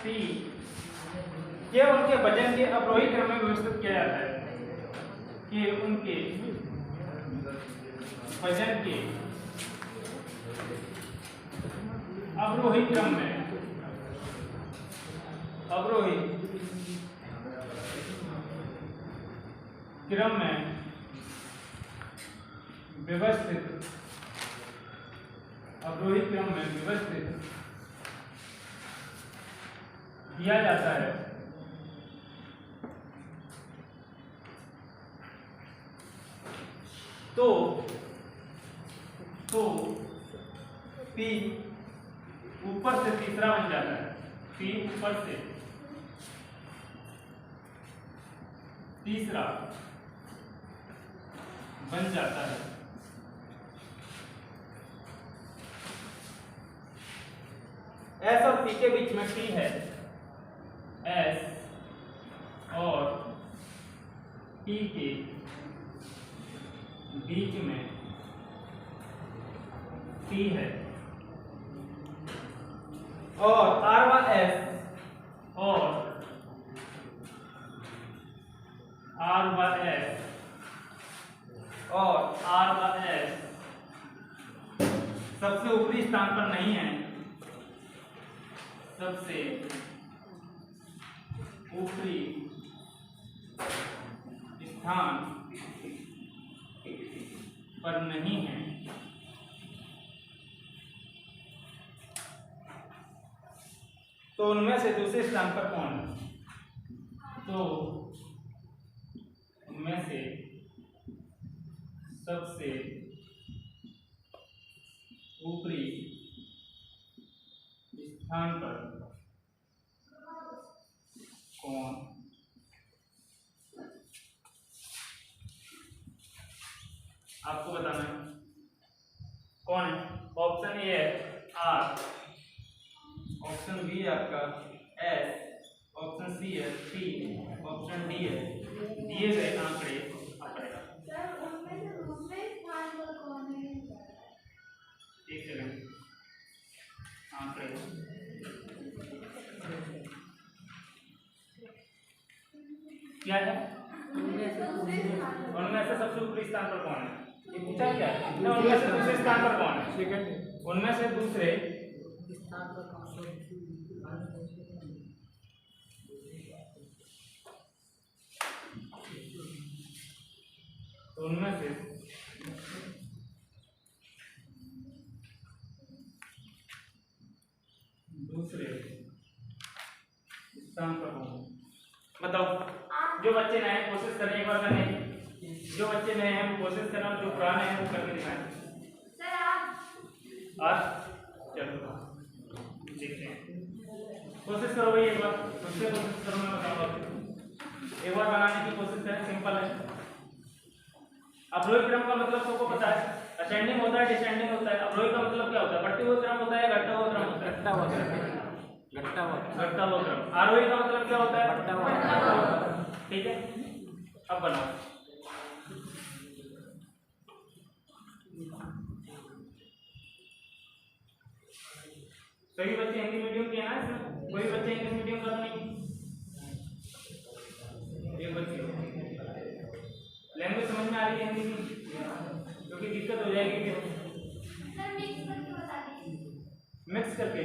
P के उनके वजन के अवरोही क्रम में व्यवस्थित किया जाता है कि उनके वजन के अवरोही क्रम में व्यवस्थित किया जाता है। तो P ऊपर से तीसरा बन जाता है। P ऊपर से तीसरा बन जाता है। S और P के बीच में T है। S और P के बीच में T है और R व S और R व S और R व S सबसे ऊपरी स्थान पर नहीं है। सबसे ऊपरी स्थान पर नहीं है। तो उनमें से दूसरे स्थान पर कौन है? तो उनमें से सबसे ऊपरी स्थान पर कौन? आपको बताना है कौन है। ऑप्शन ए है आर, ऑप्शन बी है आपका एस, ऑप्शन सी है टी, ऑप्शन डी है। दिए गए आंकड़े आंकड़े क्या है? उनमें से सबसे ऊपरी स्थान पर कौन है? ये पूछा क्या? उनमें से दूसरे स्थान पर कौन है? सेकंड। उनमें से दूसरे स्थान पर कौन है? तो उनमें से दूसरे स्थान पर कौन है? बताओ। जो बच्चे नए हैं कोशिश करें एक बार करने की। जो बच्चे नए हैं वो कोशिश करना, जो पुराने हैं वो करके दिखाएं। आज चलो देखते हैं। कोशिश करो भाई एक बार, मुझसे कोशिश करो, मैं बताऊंगा। एक बार बनाने की कोशिश करें, सिंपल है। अवरोही क्रम का मतलब सबको पता है, असेंडिंग होता है, डिसेंडिंग होता है। अवरोही का मतलब क्या होता है? बढ़ते हुए क्रम होता है, घटता हुआ क्रम होता है? घटता हुआ क्रम। आरोही का मतलब क्या होता है? बढ़ता हुआ। ठीक है, अब बनाओ। सभी बच्चे हिंदी मीडियम के हैं ना? इसमें कोई बच्चे इंग्लिश मीडियम का नहीं? एक बच्चे लैंग्वेज समझ में आ रही है हिंदी की? क्योंकि दिक्कत हो जाएगी फिर। मिक्स करके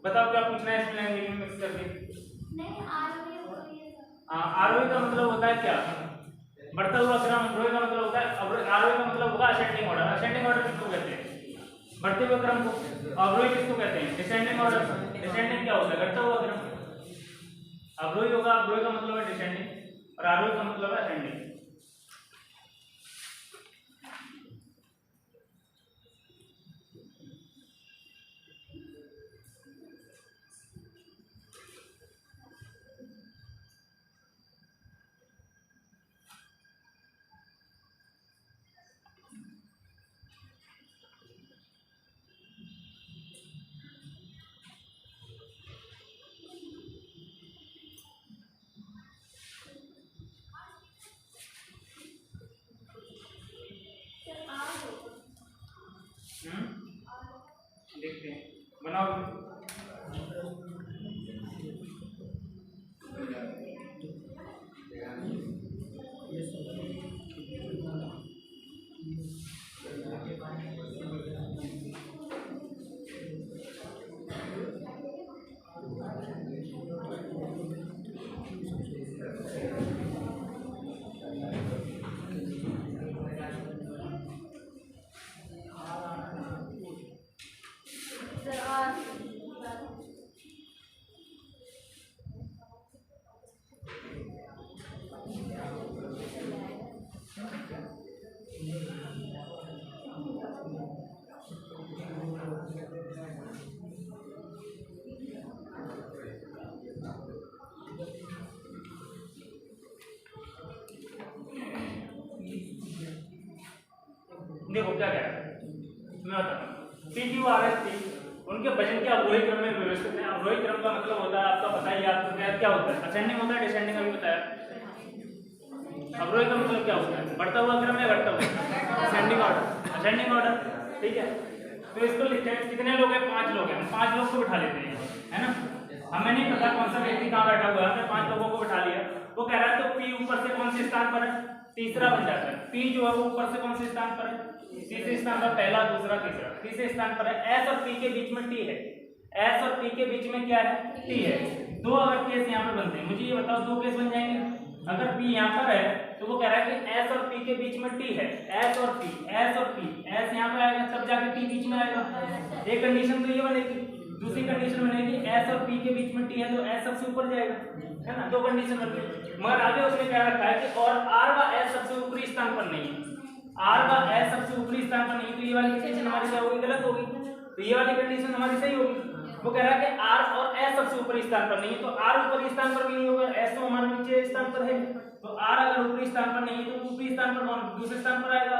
बताओ क्या पूछना है इसमें लैंग्वेज में मिक्स करके? आरोही का मतलब होता है क्या? बढ़ता हुआ क्रम। अवरोही का मतलब होता है, आरोही का मतलब होगा असेंडिंग ऑर्डर। असेंडिंग ऑर्डर किसको कहते हैं? बढ़ते हुए क्रम को। अवरोही किसको कहते हैं? Descending order. डिसेंडिंग क्या होता है? घटता हुआ क्रम। अवरोही होगा, अवरोही का मतलब है डिसेंडिंग और आरोही का मतलब है असेंडिंग। देखो क्या कह रहा है मैं बताता हूँ। P Q R S T उनके वजन के अवरोही क्रम में व्यवस्थित है। अवरोही क्रम का मतलब होता है आपका पता ही है, आपको क्या होता है, असेंडिंग होता है, डिसेंडिंग अभी बताया। अवरोही का मतलब क्या होता है, बढ़ता हुआ क्रम या घटता हुआ, असेंडिंग ऑर्डर, असेंडिंग ऑर्डर, ठीक है। तो इसको लिखते हैं, कितने लोग हैं, 5 लोग हैं, हम 5 लोग को बिठा लेते हैं, है ना। हमें नहीं पता कौन सा व्यक्ति कहाँ बैठा हुआ है, हमने 5 लोगों को बिठा लिया। वो कह रहा है तो पी ऊपर से कौन से स्थान पर है, तीसरा बन जाता है। पी जो है वो ऊपर से कौन से स्थान पर है, तीसरे स्थान पर, पहला दूसरा तीसरा, तीसरे स्थान पर है। एस और पी के बीच में टी है, एस और पी के बीच में क्या है, टी है। दो अगर केस यहाँ पे बनते हैं, मुझे ये बताओ 2 केस बन जाएंगे। अगर पी यहाँ पर है तो वो कह रहा है कि एस और पी के बीच में टी है, एस और पी, एस और पी, एस यहाँ पर आएगा तब जाके टी बीच में आएगा। एक कंडीशन तो ये बनेगी, दूसरी कंडीशन बनेगी एस और पी के बीच में टी है तो एस सबसे ऊपर जाएगा, है ना। 2 कंडीशन बनती है। मगर आगे उसने क्या रखा है कि और आर व एस सबसे ऊपरी स्थान पर नहीं है, आर व एस सबसे ऊपरी स्थान पर नहीं है, तो ये वाली कंडीशन हमारी क्या होगी, गलत होगी। तो ये वाली कंडीशन हमारी सही होगी। वो कह रहा है कि आर और एस सबसे ऊपरी स्थान पर नहीं है, तो आर ऊपरी स्थान पर भी नहीं होगा, एस तो हमारे नीचे स्थान पर है। तो आर अगर ऊपरी स्थान पर नहीं है तो ऊपरी स्थान पर कौन, दूसरे स्थान पर आएगा।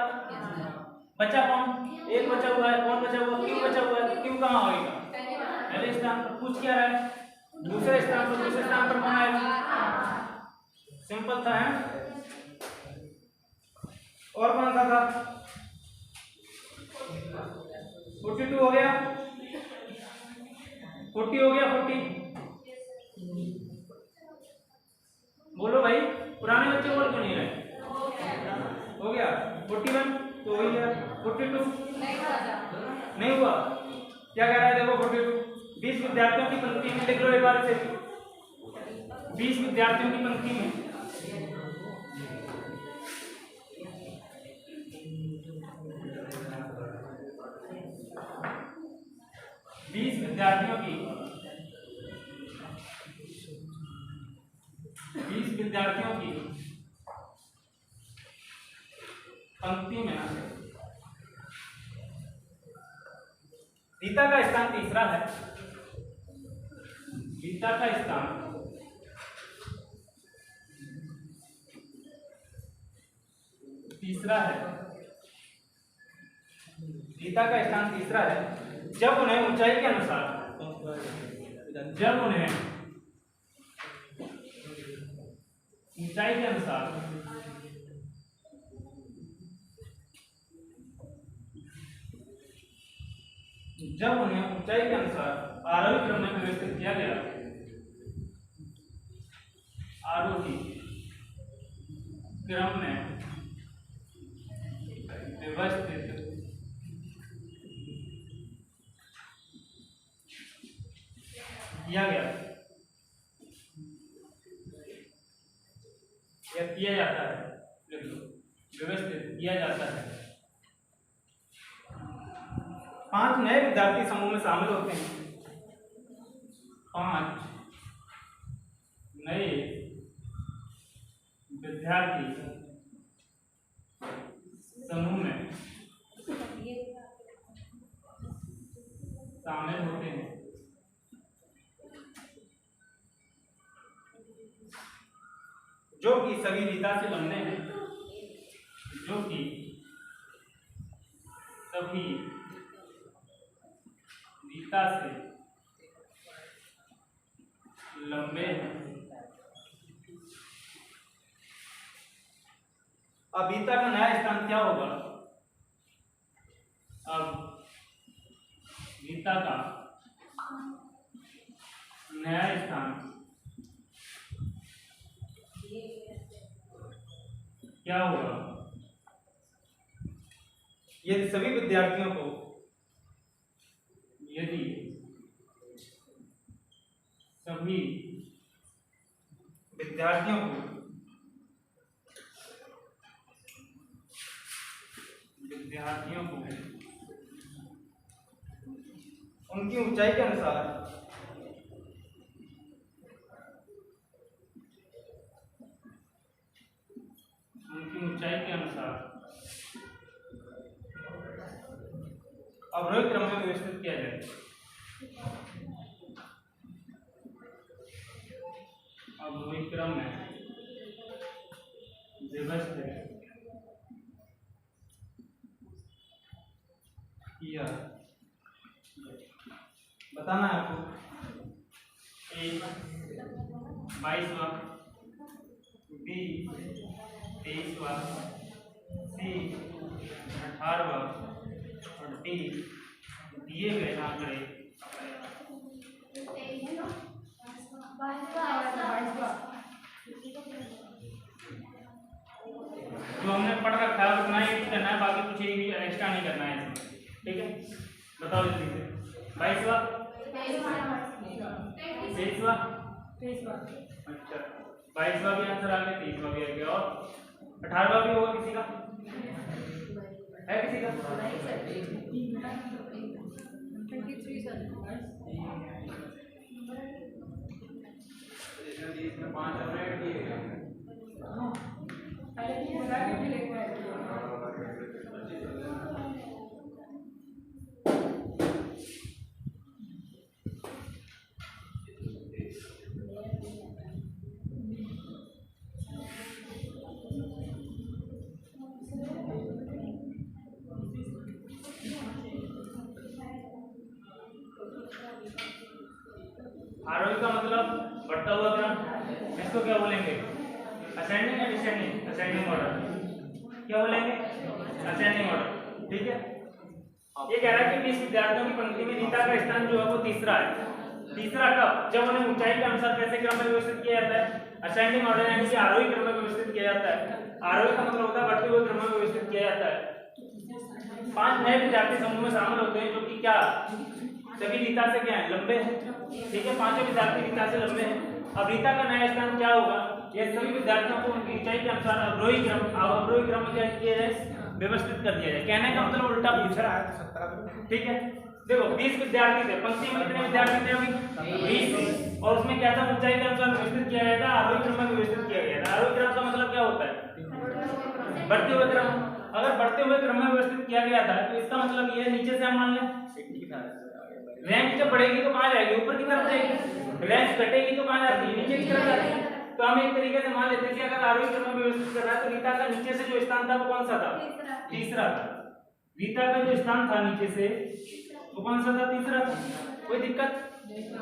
बचा कौन, एक बचा हुआ है, कौन बचा हुआ, क्यू बचा हुआ है। क्यू कहाँ होगा, पहले स्थान पर। पूछ क्या रहा है, दूसरे स्थान पर, दूसरे स्थान पर कौन आएगा, सिंपल था, है। और कौन सा था, 42 हो गया, 40 हो गया, 40 बोलो भाई, पुराने बच्चे बोल क्यों नहीं रहे, हो गया। 41 तो हो गया, 42 नहीं हुआ, क्या कह रहा है देखो 42, 20 विद्यार्थियों की पंक्ति में लिख लो एक बार से, 20 विद्यार्थियों की पंक्ति में 20 विद्यार्थियों की, 20 विद्यार्थियों की पंक्ति में रीता का स्थान तीसरा है, रीता का स्थान तीसरा है, रीता का स्थान तीसरा है। जब उन्हें ऊंचाई के अनुसार, जब उन्हें ऊंचाई के अनुसार आरोही क्रम में व्यवस्थित किया गया, आरोही क्रम में व्यवस्थित किया गया या किया जाता है, व्यवस्थित किया जाता है। 5 नए विद्यार्थी समूह में शामिल होते हैं, 5 नए विद्यार्थी समूह में शामिल होते हैं, जो कि सभी रीता से लंबे हैं, जो कि सभी रीता से लंबे हैं। अब रीता का नया स्थान क्या होगा, अब रीता का नया स्थान क्या होगा, यदि सभी विद्यार्थियों को, यदि सभी विद्यार्थियों को उनकी ऊंचाई के अनुसार अवरोही क्रम में व्यवस्थित किया जाए। अवरोही क्रम में व्यवस्थित किया। बताना है आपको। ए 22वां, बी 23वां, सी 18वां और डी दिए गए आंकड़े जो हमने पढ़ रखा है उतना ही करना है, बाकी कुछ एक्स्ट्रा नहीं करना है इसमें, ठीक है। बताओ जल्दी से। 22वां, 23वां, अच्छा 22वां भी आंसर आ गया, 23वां भी आ गया, और 18वां भी होगा किसी का, है किसी का? आरोही का मतलब बढ़ता हुआ क्रम, इसको क्या बोलेंगे? असेंडिंग या डिसेंडिंग? Ascending order. क्या बोलेंगे? असेंडिंग ऑर्डर, ठीक है। ये कह रहा है कि 20 विद्यार्थियों की पंक्ति में रीता का स्थान जो है वो तीसरा है। तीसरा कब? जब उन्हें ऊंचाई के अनुसार कैसे क्रम में व्यवस्थित किया जाता है? असेंडिंग ऑर्डर यानी कि आरोही क्रम में व्यवस्थित किया जाता है। आरोही का मतलब होता है बढ़ते हुए क्रम में व्यवस्थित किया जाता है। 5 नए विद्यार्थी समूह में शामिल होते हैं जो कि क्या सभी रीता से क्या है? लंबे हैं, ठीक है। 5 विद्यार्थी रीता से लंबे हैं। अब रीता का नया स्थान क्या होगा? ये सभी विद्यार्थियों को उनकी ऊंचाई के अनुसार अवरोही क्रम में क्या किया जाए? व्यवस्थित कर दिया जाए। कहने का मतलब उल्टा पूछ रहा है, 17, ठीक है। देखो 20 विद्यार्थी थे, पंक्ति में कितने विद्यार्थी थे अभी? 20, और उसमें क्या था? ऊंचाई के अनुसार व्यवस्थित किया गया था, आरोही क्रम में व्यवस्थित किया गया था। आरोही क्रम का मतलब क्या होता है? बढ़ते हुए क्रम। अगर बढ़ते हुए क्रम में व्यवस्थित किया गया था तो इसका मतलब ये नीचे से हम मान लें रैंक जब बढ़ेगी तो कहां जाएगी? ऊपर की तरफ जाएगी। रैंक घटेगी तो कहां जाती है? नीचे की तरफ जाती है। तो हम एक तरीके से मान लेते हैं कि अगर आरोही क्रम में व्यवस्थित कर रहा है तो रीता का नीचे से जो स्थान था वो कौन सा था? तीसरा था। रीता का जो स्थान था नीचे से वो कौन सा था? तीसरा था। कोई दिक्कत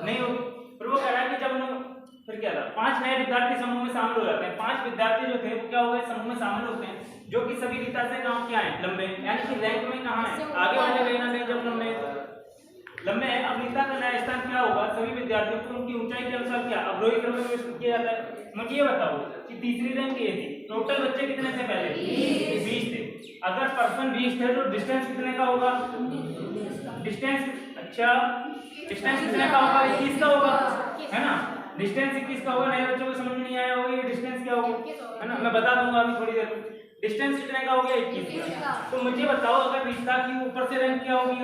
नहीं होगी। पर वो कह रहा है कि जब उन्होंने फिर क्या था? 5 नए विद्यार्थी समूह में शामिल हो जाते हैं। 5 विद्यार्थी जो थे वो क्या हो गए? समूह में शामिल होते हैं जो कि सभी रीता से कहां क्या है? लंबे, यानी कि रैंक में कहां है? आगे वाले कहीं ना कहीं जब लंबे हैं। अब रीता का नया स्थान क्या होगा? सभी विद्यार्थियों को उनकी ऊंचाई के अनुसार क्या अवरोही क्रम में व्यवस्थित किया जाता है। मुझे ये बताओ कि तीसरी रैंक ये थी, टोटल बच्चे कितने थे पहले? 20 थे। अगर पर्सन 20 थे तो डिस्टेंस कितने का होगा? डिस्टेंस, अच्छा डिस्टेंस कितने का होगा? 21 का होगा, है ना। डिस्टेंस 21 का होगा। नए बच्चों को समझ में नहीं आया होगा ये डिस्टेंस क्या होगा, है ना। मैं बता दूंगा अभी थोड़ी देर में। डिस्टेंस कितने का हो गया? 21। तो मुझे बताओ अगर रीता की ऊपर से रैंक क्या होगी?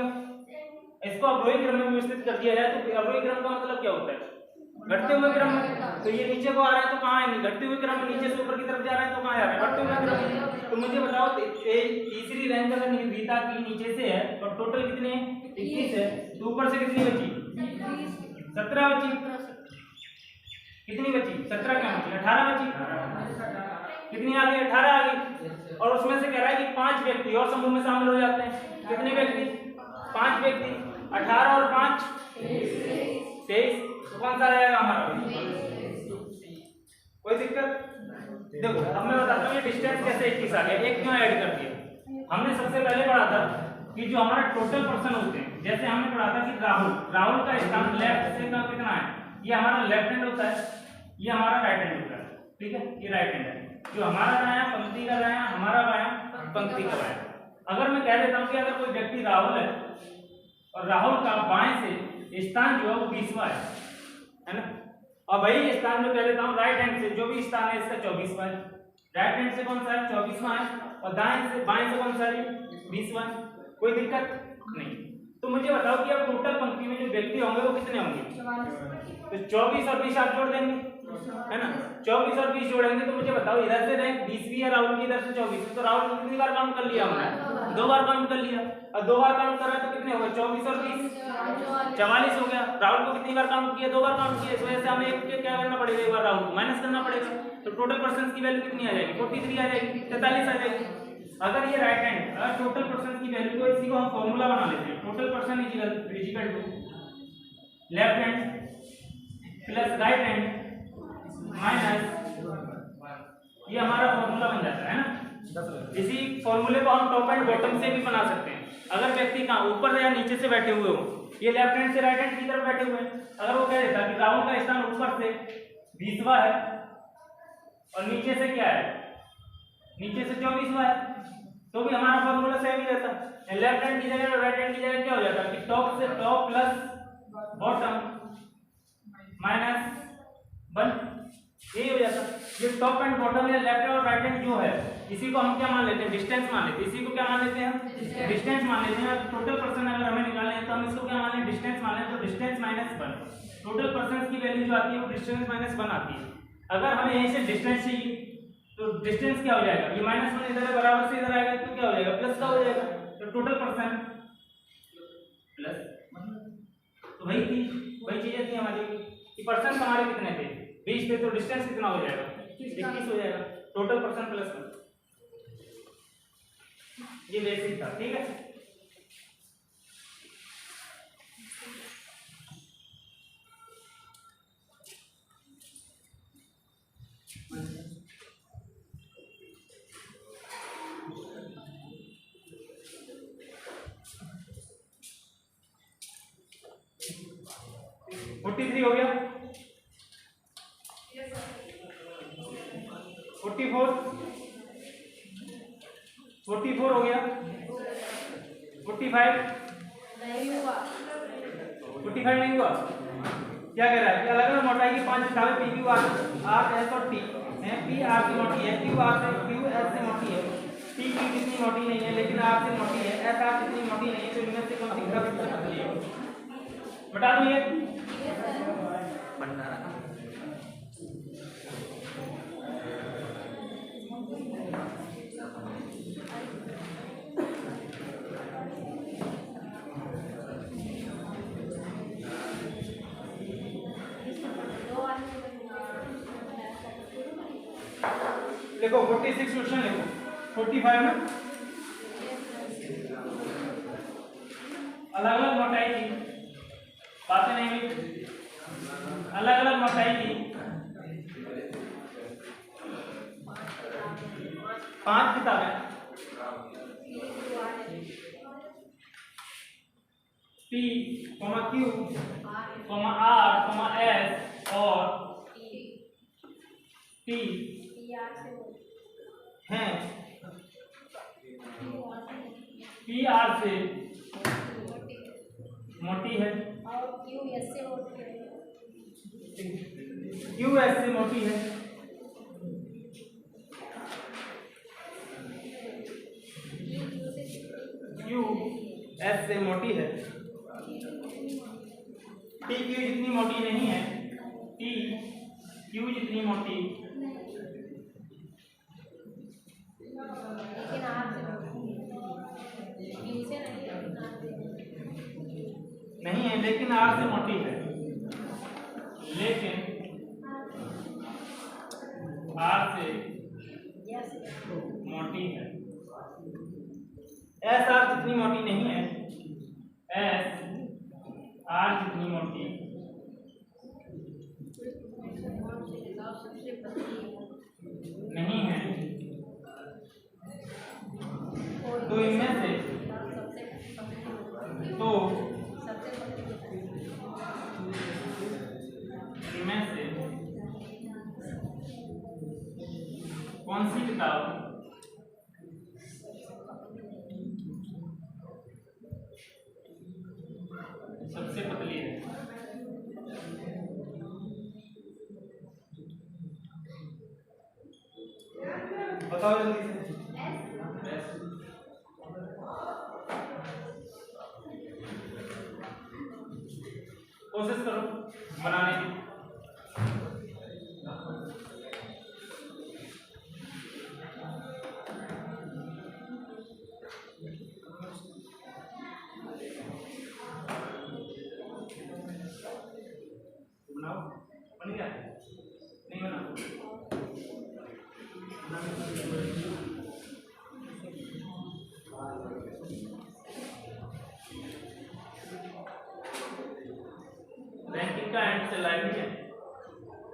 इसको अवरोही क्रम में व्यवस्थित कर दिया जाए तो अवरोही क्रम का मतलब क्या होता है? घटते हुए क्रम में। तो ये नीचे को आ रहा है तो कहां है? घटते हुए क्रम में। नीचे से ऊपर की तरफ जा रहा है तो कहां जा रहा है? बढ़ते हुए क्रम में। तो मुझे बताओ तीसरी रैंक अगर रीता की नीचे से है और टोटल कितने 21 है तो ऊपर से कितनी बची? 17 बची। कितनी बची? 17 क्या बची? 18 बची। कितनी आ गई? 18 आ गई। और उसमें से कह रहा है कि 5 व्यक्ति और समूह में शामिल हो जाते हैं। कितने व्यक्ति? 5 व्यक्ति। 18 और 5 23। तो कौन सा रहेगा हमारा? कोई दिक्कत? देखो अब मैं बताता हूँ ये डिस्टेंस कैसे 21 आ गया। एक क्यों ऐड कर दिया? हमने सबसे पहले पढ़ा था कि जो हमारा टोटल पर्सन होते हैं, जैसे हमने पढ़ा था कि राहुल का स्थान लेफ्ट से कितना है? ये हमारा लेफ्ट हैंड होता है, ये हमारा राइट हैंड होता है, ठीक है। ये राइट हैंड है। जो हमारा दायां पंक्ति का दायां, हमारा बायां पंक्ति का बायां। अगर मैं कह देता हूँ कि अगर कोई व्यक्ति राहुल है और राहुल का बाएं से स्थान जो है वो 20वां है ना। और वही स्थान जो कह देता हूँ राइट हैंड से जो भी स्थान है इसका 24वां है। राइट हैंड से कौन सा है? 24वां है। और दाएं से बाएं से कौन सा है? 20वां है। कोई दिक्कत नहीं। तो मुझे बताओ कि अब टोटल पंक्ति में जो व्यक्ति होंगे वो कितने होंगे? तो 24 और 20 आप जोड़ देंगे, है ना। 24 और 20 जोड़ेंगे तो मुझे बताओ इधर से रैंक 20 भी है राहुल की, इधर से 24। तो राहुल कितनी बार काउंट कर लिया हमने? 2 बार काउंट कर लिया। और 2 बार काउंट कर रहा है तो कितने हो गए? 24 और 20 44 हो गया। राहुल को कितनी बार काउंट किया? 2 बार काउंट किया। इस वजह से हमें एक क्या करना पड़ेगा? एक बार राहुल को माइनस करना पड़ेगा। तो टोटल पर्सन की वैल्यू कितनी आ जाएगी? 43 आ जाएगी, 43 आ जाएगी। अगर ये राइट हैंड, अगर टोटल पर्सन की वैल्यू को, इसी को हम फॉर्मूला बना लेते हैं, total person equal to left hand plus right hand minus, ये हमारा फॉर्मूला बन जाता है ना। इसी फॉर्मूले को हम टॉप एंड बॉटम से भी बना सकते हैं। अगर व्यक्ति कहाँ ऊपर या नीचे से बैठे हुए हो, ये लेफ्ट हैंड से राइट हैंड की तरफ बैठे हुए हैं, अगर वो कह देता कि राहुल का स्थान ऊपर से 20वां है और नीचे से क्या है, नीचे से 24वां है, तो भी हमारा फॉर्मूला सेम ही रहता। लेफ्ट हैंड की जगह राइट हैंड की जगह क्या हो जाता कि टॉप से टॉप प्लस बॉटम माइनस 1, यही हो जाता। ये टॉप एंड बॉटम या लेफ्ट और राइट हैंड जो है, इसी को हम क्या मान लेते हैं, डिस्टेंस मान लेते हैं। इसी को क्या मान लेते हैं, डिस्टेंस मान लेते हैं। टोटल पर्सन अगर हमें निकालना है तो हम इसको क्या मान लें, डिस्टेंस मान लें। तो डिस्टेंस माइनस 1, टोटल पर्सन की वैल्यू जो आती है वो डिस्टेंस माइनस 1 आती है। अगर हमें यहीं से डिस्टेंस चाहिए तो डिस्टेंस क्या हो जाएगा, ये -1 इधर है बराबर से इधर आएगा तो क्या हो जाएगा, प्लस का हो जाएगा। तो टोटल पर्सन प्लस, तो वही चीजें थी हमारी कि पर्सन हमारे कितने थे, 20 थे, तो डिस्टेंस कितना हो जाएगा, 21 हो जाएगा। टोटल पर्सन प्लस 1, ये बेसिक था। ठीक है, yes, 43 हो गया, 44 हो गया, 45 नहीं हुआ। क्या कह रहा है कि अलग अलग मोटाई की 5 किताबें पी क्यू आर एस और टी हैं। पी आर से मोटी है, क्यू एस से मोटी है, टी क्यू जितनी मोटी नहीं है लेकिन आर से मोटी है, एस आर जितनी मोटी नहीं है, तो इनमें से कौन सी किताब सबसे पतली है, बता दो। ये देखो 46 क्वेश्चन लिखो, 45 में अलग अलग मोटाई की बातें नहीं हुई, अलग अलग मोटाई की 5 किताबें P, Q, R, S और T हैं। P R से मोटी है और Q S से मोटी है, Q S से मोटी है, Q S से मोटी है, T Q जितनी मोटी नहीं है, T Q जितनी मोटी लेकिन R से नहीं है, लेकिन R से मोटी है, लेकिन R से मोटी है। S R जितनी मोटी नहीं है, S R जितनी मोटी नहीं है, तो इनमें से कौन सी किताब सबसे पतली है, बताओ जल्दी से। कोशिश करो बनाने की। बनाओ, बन गया नहीं बना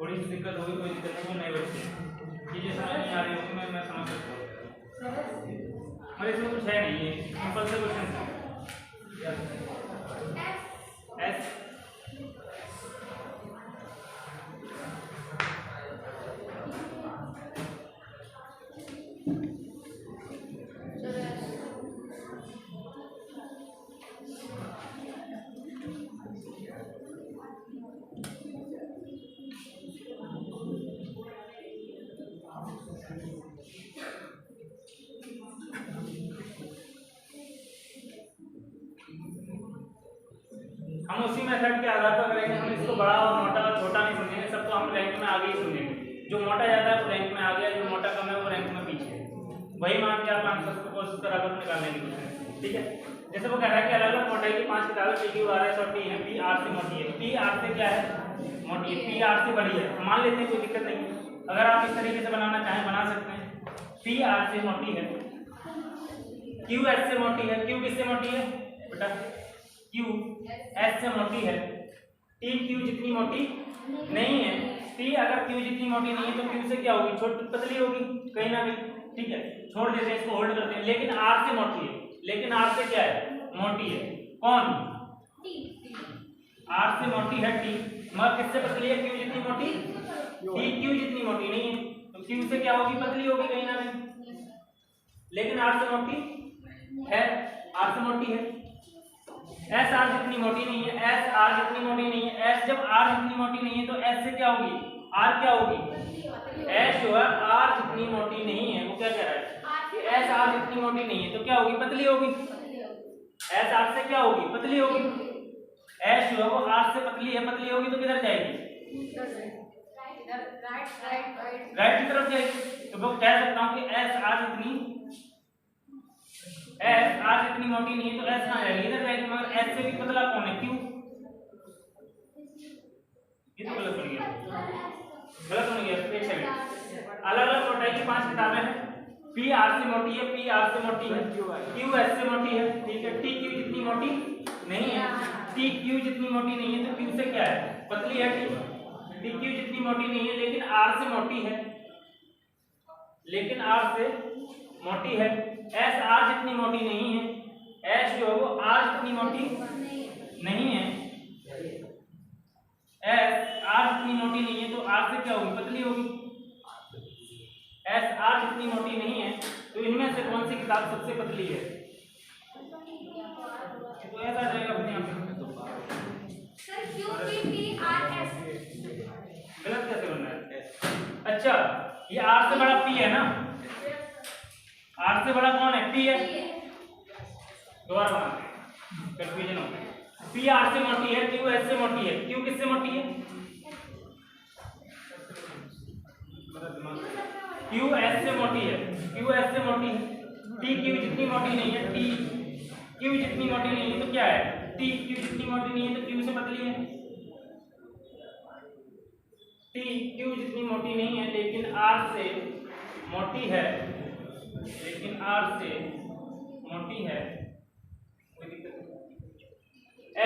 थोड़ी सी दिक्कत होगी, कोई दिक्कत नहीं, नए बच्चे चीजें समझ नहीं आ रही होगी, मैं समझ सकता हूँ, मगर इसमें कुछ है नहीं, ये सिंपल से क्वेश्चन एस हम उसी मेथड के आधार पर करेंगे, हम इसको बड़ा और मोटा और छोटा नहीं समझेंगे, सब तो हम रैंक में आगे ही समझेंगे, जो मोटा जाता है वो रैंक में आ गया, जो मोटा कम है वो रैंक में पीछे है, वही मान के आप आंसर को कोशिश करा कर निकालने की कोशिश, ठीक है। जैसे वो कह रहा है कि अलग अलग मोटाई की 5 किताबें पी क्यू आर एस और टी है, पी आर से मोटी है, पी आर से क्या है, मोटी है, पी आर से बड़ी है, मान लेते हैं, कोई दिक्कत नहीं है, अगर आप इस तरीके से बनाना चाहें बना सकते हैं, पी आर से मोटी है, क्यू एस से मोटी है, क्यू किससे मोटी है बेटा, क्यू एस से मोटी है, टी क्यू जितनी मोटी नहीं है, टी अगर क्यू जितनी मोटी नहीं है तो क्यू से क्या होगी, छोटी पतली होगी कहीं ना कहीं, ठीक है, छोड़ देते हैं, इसको होल्ड करते हैं, लेकिन आर से मोटी है, लेकिन आर से क्या है, मोटी है, कौन, आर से मोटी है टी, मगर किससे पतली है, क्यू जितनी मोटी, टी क्यू जितनी मोटी नहीं है, तो क्यू से क्या होगी, पतली होगी कहीं ना कहीं, लेकिन आर से मोटी है, आर से मोटी है, एस आर जितनी मोटी नहीं है, एस आर जितनी मोटी नहीं है, एस जब आर जितनी मोटी नहीं है तो एस से क्या होगी, आर क्या होगी, एस जो है आर जितनी मोटी नहीं है, वो क्या कह रहा है, एस आर जितनी मोटी नहीं है तो क्या होगी, पतली होगी, एस आर से क्या होगी, पतली होगी, एस जो है वो आर से पतली है, पतली होगी तो किधर जाएगी, राइट की तरफ जाएगी, तो मैं कह सकता हूँ कि एस आर जितनी एस आर जितनी मोटी नहीं है तो एस कहाँ जाएगी, इधर जाएगी, मगर एस से भी पतला कौन है, क्यू, ये तो गलत बन गया, गलत बन गया, एक सेकंड, अलग अलग मोटाई की 5 किताबें हैं, पी आर से मोटी है, पी आर से मोटी है, क्यू एस से मोटी है, ठीक है, टी क्यू जितनी मोटी नहीं है, टी क्यू जितनी मोटी नहीं है तो क्यू से क्या है, पतली है, टी क्यू जितनी मोटी नहीं है लेकिन आर से मोटी है, लेकिन आर से मोटी है, एस आर जितनी मोटी नहीं है, एस जो है वो आर जितनी मोटी नहीं है, एस आर जितनी मोटी नहीं है तो आर से क्या होगी, पतली होगी, एस आर जितनी मोटी नहीं है तो इनमें से कौन सी किताब सबसे पतली है, तो ऐसा आ जाएगा अपने आप, गलत कैसे बनना है, अच्छा ये आर से बड़ा पी है ना, आर से बड़ा कौन है, पी है, दोबारा बनाते हैं, कंफ्यूजन होता है, पी आर से मोटी है, क्यू एस से मोटी है, क्यू किससे मोटी है, क्यू एस से मोटी है, क्यू एस से मोटी है, टी क्यू जितनी मोटी नहीं है, टी क्यू जितनी मोटी नहीं है तो क्या है, टी क्यू जितनी मोटी नहीं है तो क्यू से पतली है, टी क्यू जितनी मोटी नहीं है लेकिन आर से मोटी है, लेकिन आर से मोटी है,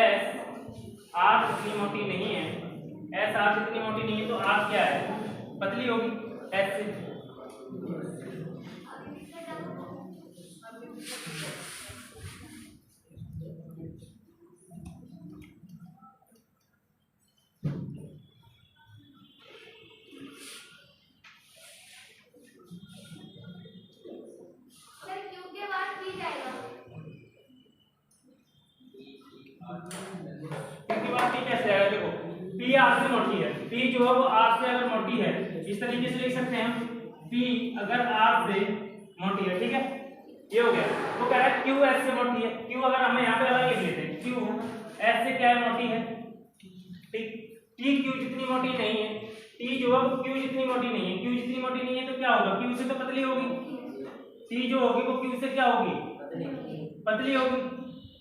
एस आर जितनी मोटी नहीं है, एस आर जितनी मोटी नहीं है तो आर क्या है, पतली होगी एस से, पी आर से मोटी है, पी जो है वो आर से अगर मोटी है, इस तरीके से लिख सकते हैं हम, पी अगर आर से मोटी है, ठीक है, ये हो गया, वो कह रहा है क्यू एस से मोटी है, क्यू अगर हमें यहाँ पे अलग लिख लेते हैं, क्यू एस से क्या है, मोटी है, ठीक, टी क्यू जितनी मोटी नहीं है, टी जो है वो क्यू जितनी मोटी नहीं है, क्यू जितनी मोटी नहीं है तो क्या होगा, क्यू से तो पतली होगी, टी जो होगी वो क्यू से क्या होगी, पतली होगी,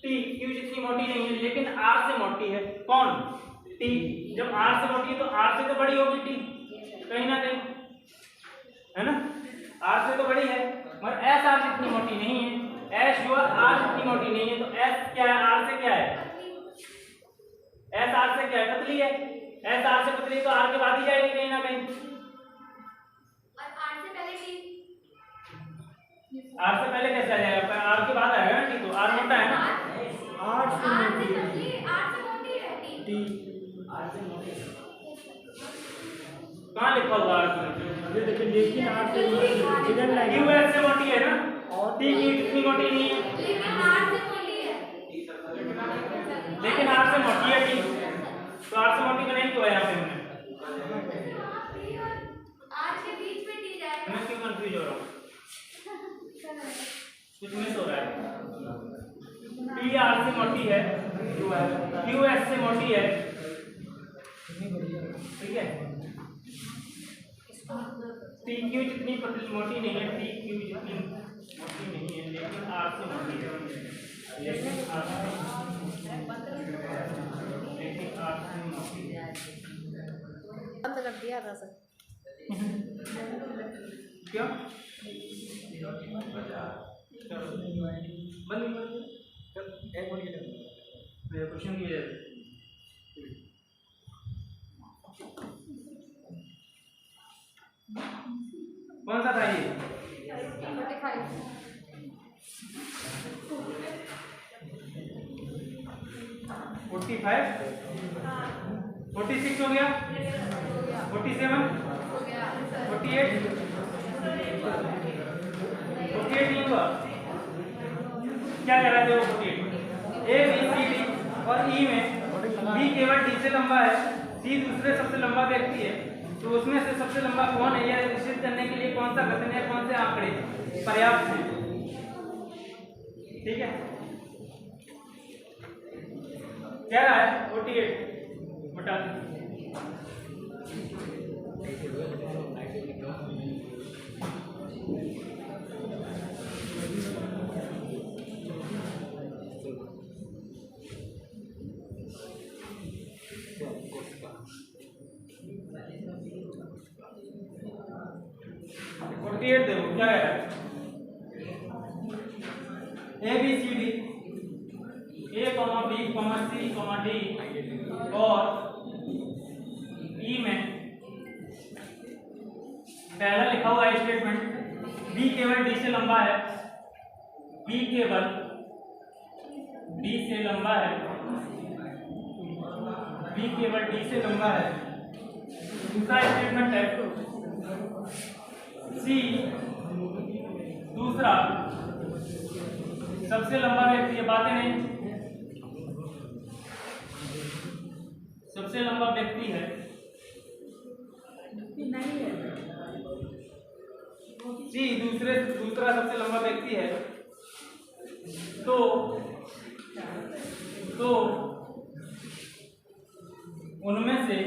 टी क्यू जितनी मोटी नहीं है लेकिन आर से मोटी है, कौन, टी, जब आर से मोटी है तो आर से तो बड़ी होगी टी कहीं ना कहीं, है ना, आर से तो बड़ी है, मगर एस आर जितनी मोटी नहीं है, एस जो आर जितनी मोटी नहीं है तो एस क्या है, आर से क्या है, एस आर से क्या है, पतली है, एस आर से पतली तो आर के बाद ही जाएगी कहीं ना कहीं, और आर से पहले टी, आर से पहले कैसे आ जाएगा, आर के बाद आएगा ना टी, तो आर मोटा है ना, आर से मोटी है टी, कहाँ लिखा हुआ आर से मोटी, ये देखिए लेकिन आर से हिडन लाइन क्यू एस से मोटी है ना, और टी की इतनी मोटी नहीं है, लेकिन आर से मोटी है, लेकिन आर से मोटी है टी, तो आर से मोटी का नहीं तो है यहाँ पे हमने, आर के बीच में टी जाएगा, मैं क्यों कंफ्यूज हो रहा हूँ, कुछ मिस हो रहा है, टी आर से मोटी है, क्यू एस से मोटी है, ठीक है, टी क्यू जितनी पतली मोटी नहीं है, टी क्यू जितनी मोटी नहीं है, लेकिन आर से मोटी है, लेकिन आर से मोटी है, बंद कर दिया था सर, क्यों बंद नहीं क्वेश्चन किया जाए, कौन सा था ये, 45 46 हो गया, 47 48 नहीं हुआ, क्या कह रहे थे वो 48, ए बी सी डी और ई में बी केवल डी से लंबा है, सी दूसरे सबसे लंबा व्यक्ति है, तो उसमें से सबसे लंबा कौन है यह निश्चित करने के लिए कौन सा कथन या कौन से आंकड़े पर्याप्त हैं, ठीक है, क्या रहा है 48 बटा 48 देखो क्या कह रहा है, A B C D, A comma B comma C comma D और ई में पहला लिखा हुआ है स्टेटमेंट, बी केवल डी से लंबा है, बी केवल डी से लंबा है, बी केवल डी से लंबा है, दूसरा स्टेटमेंट है सी दूसरा सबसे लंबा व्यक्ति, ये बातें नहीं, सबसे लंबा व्यक्ति है, सी दूसरा सबसे लंबा व्यक्ति है, तो उनमें से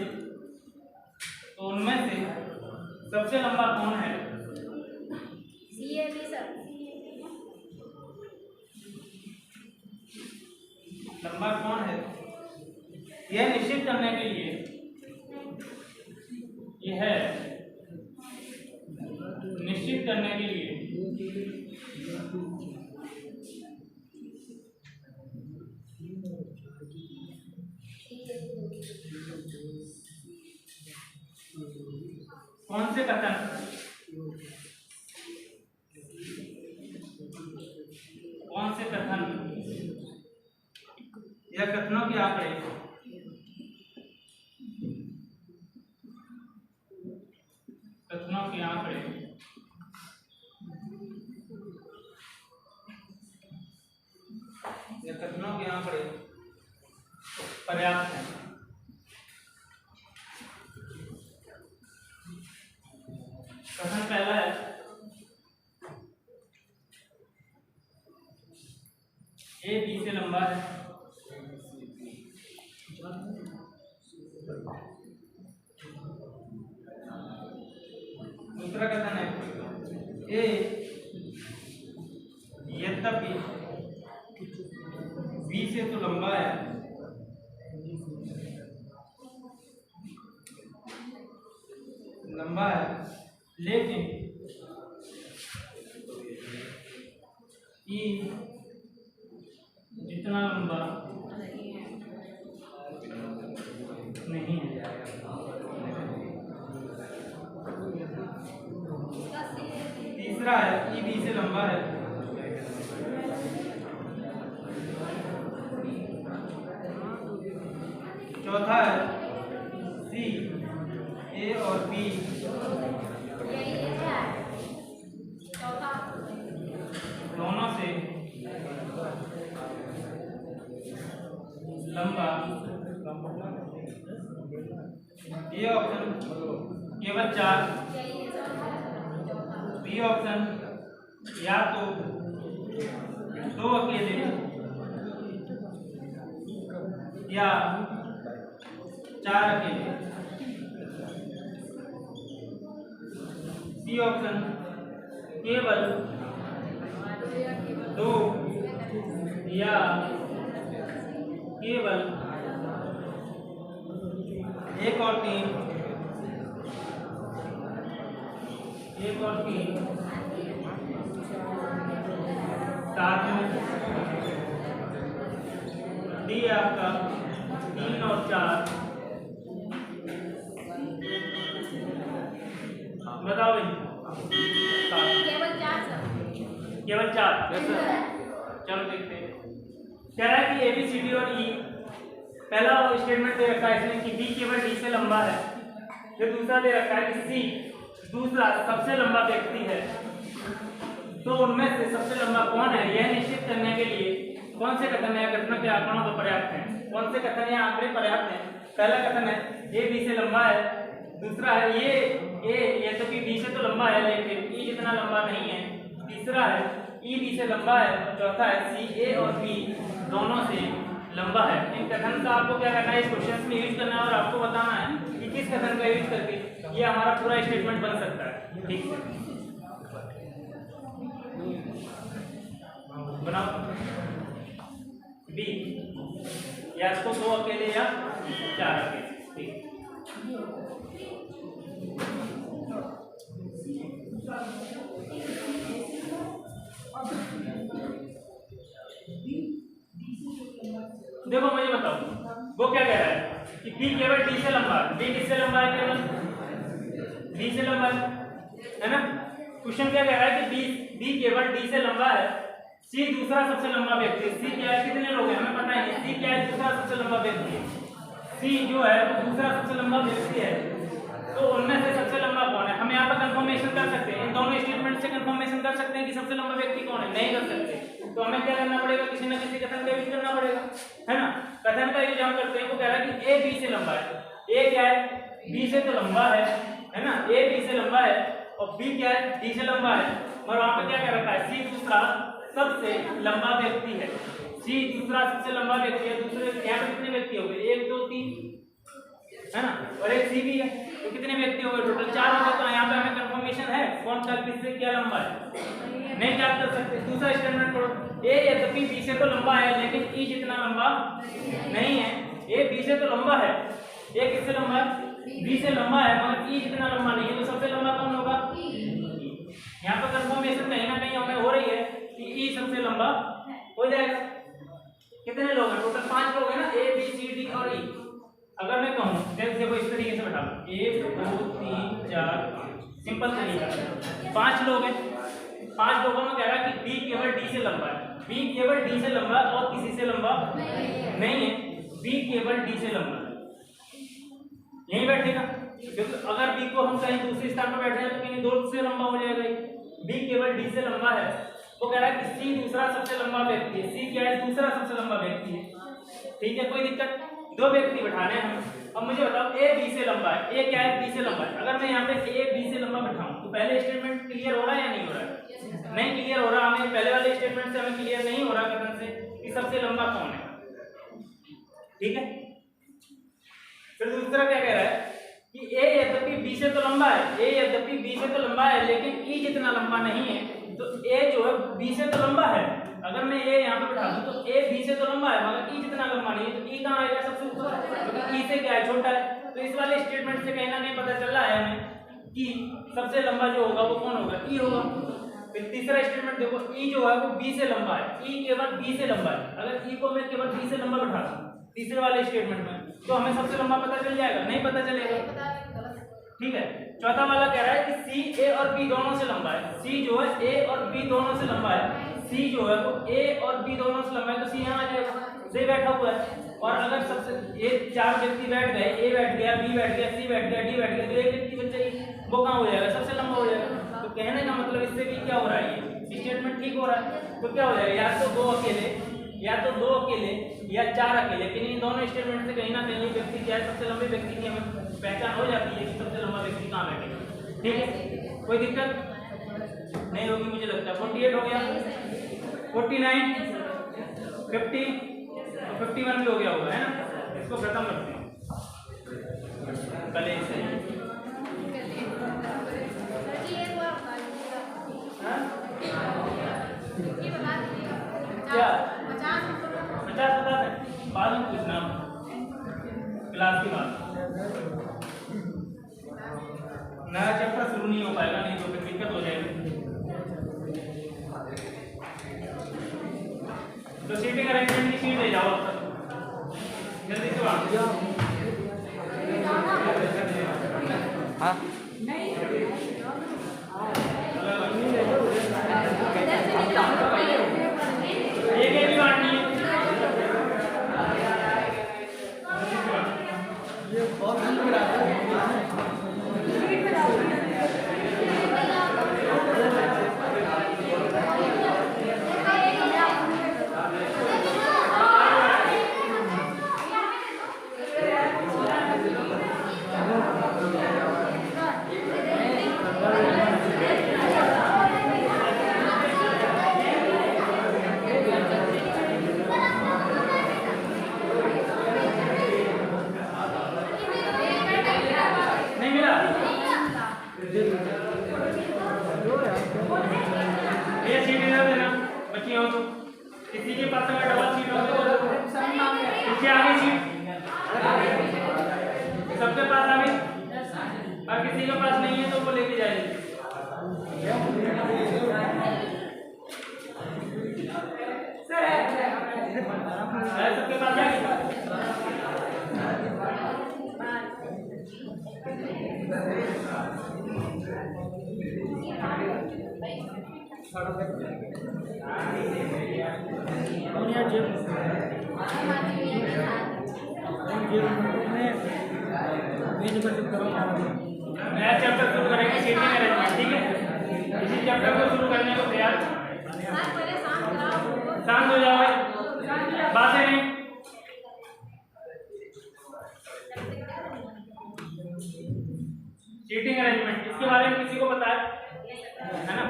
सबसे लंबा कौन है, सी है भी सर, लंबा कौन है, यह निश्चित करने के लिए कौन से कथन या कथनों के आंकड़े पर्याप्त है, कथन पहला है ए बी से लंबा है, दूसरा कथन है ए यद्यपि बी से तो लंबा है, लेकिन ई जितना लंबा नहीं है, तीसरा है ई बी से लंबा है। चौथा है सी ए और बी दोनों से लंबा। ए ऑप्शन केवल 4, बी ऑप्शन या तो 2 अकेले या 4 अकेले, सी ऑप्शन केवल 2 या केवल 1 और 3 साथ में, डी आपका 3 और 4। बताओ भाई केवल 4। चलो देखते हैं। कह रहा है कि ए बी सी डी और ई, पहला स्टेटमेंट दे रखा है इसमें कि बी केवल डी से लंबा है। फिर दूसरा दे रखा है कि सी दूसरा सबसे लंबा व्यक्ति है। तो उनमें से सबसे लंबा कौन है यह निश्चित करने के लिए कौन से कथन या घटना के आंकड़ों को पर्याप्त है? कौन से कथन या आंकड़े पर्याप्त हैं? पहला कथन है ए बी से लंबा है। दूसरा है ये तो बी से तो लंबा है लेकिन ई जितना लंबा नहीं है। तीसरा है ई बी से लंबा है। चौथा है सी ए और बी दोनों से लंबा है। इन कथन का आपको क्या करना है, इस क्वेश्चन में यूज करना है और आपको बताना है कि किस कथन का यूज करके ये हमारा पूरा स्टेटमेंट बन सकता है। ठीक है, बनाओ। बी या इसको 2 अकेले या 4 अकेले। ठीक, देखो मुझे बताओ वो क्या कह रहा है कि बी केवल डी से लंबा है। बी किससे लंबा है? केवल डी से लंबा है ना। क्वेश्चन क्या कह रहा है कि बी केवल डी से लंबा है। सी दूसरा सबसे लंबा व्यक्ति है। सी क्या है? कितने लोग हैं हमें पता है। सी क्या है? दूसरा सबसे लंबा व्यक्ति है। सी जो है वो दूसरा सबसे लंबा व्यक्ति है। तो उनमें से सबसे लंबा कौन है? हम यहाँ पर कंफर्मेशन कर सकते हैं, इन दोनों स्टेटमेंट से कंफर्मेशन कर सकते हैं कि सबसे लंबा व्यक्ति कौन है? नहीं कर सकते। तो हमें क्या करना पड़ेगा? किसी न किसी कथन का यूज करना पड़ेगा, है ना। कथन का यूज हम करते हैं। वो कह रहा है कि ए बी से लंबा है। ए क्या है? बी से तो लंबा है ना। ए बी से लंबा है और बी क्या है? डी से लंबा है। और वहां पे क्या कह रखा है? सी दूसरा सबसे लंबा व्यक्ति है। सी दूसरा सबसे लंबा व्यक्ति है। दूसरे यहाँ पे कितने व्यक्ति हो गए? 1 2 3, है ना। और एक सी भी है, तो कितने व्यक्ति हो गए? टोटल 4 हो गए। तो यहाँ पे हमें कंफर्मेशन है कौन सा किससे क्या लंबा है, नहीं याद कर सकते। दूसरा स्टेटमेंट पढ़ो। ए यद्यपि बी से तो लंबा है लेकिन ई जितना लंबा नहीं है। ए बी से तो लंबा है, ए किससे लंबा है? बी से लंबा है, मगर ई जितना लंबा नहीं है। तो सबसे लंबा कौन होगा? यहाँ पर कंफर्मेशन कहीं ना कहीं हमें हो रही है कि ई सबसे लंबा हो जाएगा। कितने लोग हैं? टोटल 5 लोग हैं ना, ए बी सी डी और ई। अगर मैं कहूँ देखो इस तरीके से बैठा 1 2 3 4 5 सिंपल तरीका। 5 लोग हैं। 5 लोगों में कह रहा है कि बी केवल डी से लंबा है। बी केवल डी से लंबा और किसी से लंबा नहीं है। बी केवल डी से लंबा यहीं बैठेगा, क्योंकि अगर बी को हम कहीं दूसरे स्थान पर बैठे हैं तो कहीं 2 से लंबा हो जाएगा। बी केवल डी से लंबा है। वो कह रहा है कि सी दूसरा सबसे लंबा व्यक्ति है। सी क्या है? दूसरा सबसे लंबा व्यक्ति है। ठीक है, कोई दिक्कत? 2 व्यक्ति बैठाने हैं हम। अब मुझे बताओ ए बी से लंबा है। ए क्या है? बी से लंबा है। अगर मैं यहाँ पे ए बी से लंबा बैठाऊं तो पहले स्टेटमेंट क्लियर हो रहा है या नहीं हो रहा है? नहीं क्लियर हो रहा। हमें पहले वाले स्टेटमेंट से हमें क्लियर नहीं हो रहा कथन से कि सबसे लंबा कौन है। ठीक है, फिर दूसरा क्या कह रहा है कि ए यद्यपि बी से तो लंबा है। ए यद्यपि बी से तो लंबा है लेकिन ई जितना लंबा नहीं है। तो ए जो है बी से तो लंबा है। अगर मैं ए यहाँ पे बैठा दूं तो ए बी से तो लंबा है मगर ई जितना लंबा नहीं है। तो ई कहाँ आएगा? सबसे ऊपर, क्योंकि ई से क्या है? छोटा है। तो इस वाले स्टेटमेंट से कहीं ना कहीं पता चल रहा है हमें कि सबसे लंबा जो होगा वो कौन होगा? ई होगा। फिर तीसरा स्टेटमेंट देखो, ई जो है वो बी से लंबा है। ई केवल बी से लंबा है। अगर ई को मैं केवल बी से लंबा बैठा दूं तीसरे वाले स्टेटमेंट में तो हमें सबसे लंबा पता चल जाएगा? नहीं पता चलेगा। ठीक है। चौथा वाला कह रहा है कि सी ए और बी दोनों से लंबा है। सी जो है ए और बी दोनों से लंबा है। सी जो है वो ए और बी दोनों से लंबा है, तो सी यहाँ आ जाएगा, सी बैठा हुआ है। और अगर सबसे ये चार व्यक्ति बैठ गए, ए बैठ गया, बी बैठ गया, सी बैठ गया, डी बैठ गया, तो एक व्यक्ति बच जाएगी, वो कहाँ हो जाएगा, सबसे लंबा हो जाएगा। तो कहने का मतलब इससे भी क्या हो रहा है, ये स्टेटमेंट ठीक हो रहा है। तो क्या हो जाएगा, या तो दो अकेले या चार अकेले, लेकिन इन दोनों स्टेटमेंट से कहीं ना कहीं व्यक्ति क्या है, सबसे लंबे व्यक्ति की हमें पहचान हो जाती है कि सबसे लंबा व्यक्ति कहाँ बैठेगा। ठीक है, कोई दिक्कत नहीं होगी मुझे लगता है। 48 हो गया, 49, 50 और 51 भी हो गया होगा, है ना। इसको खत्म करते हैं पहले से। क्या 50 बता दें, बाद में पूछना क्लास के बाद। नया चैप्टर शुरू नहीं हो पाएगा, नहीं तो फिर दिक्कत हो जाएगी। तो सीटिंग अरेंजमेंट की शीट ले जाओ अब तक जल्दी से। हाँ एक भी बांटनी है। किसी के पास अगर डबल सीट हो तो पीछे आगे सीट सबके पास आगे, और किसी के पास नहीं है तो वो लेके जाएंगे। सबके पास आगे नया चैप्टर शुरू करेंगे सीटिंग अरेंजमेंट। ठीक है, इसी चैप्टर को शुरू करने को तैयार। शांत हो जाओ, बातें नहीं। सीटिंग अरेंजमेंट इसके बारे में किसी को पता है ना।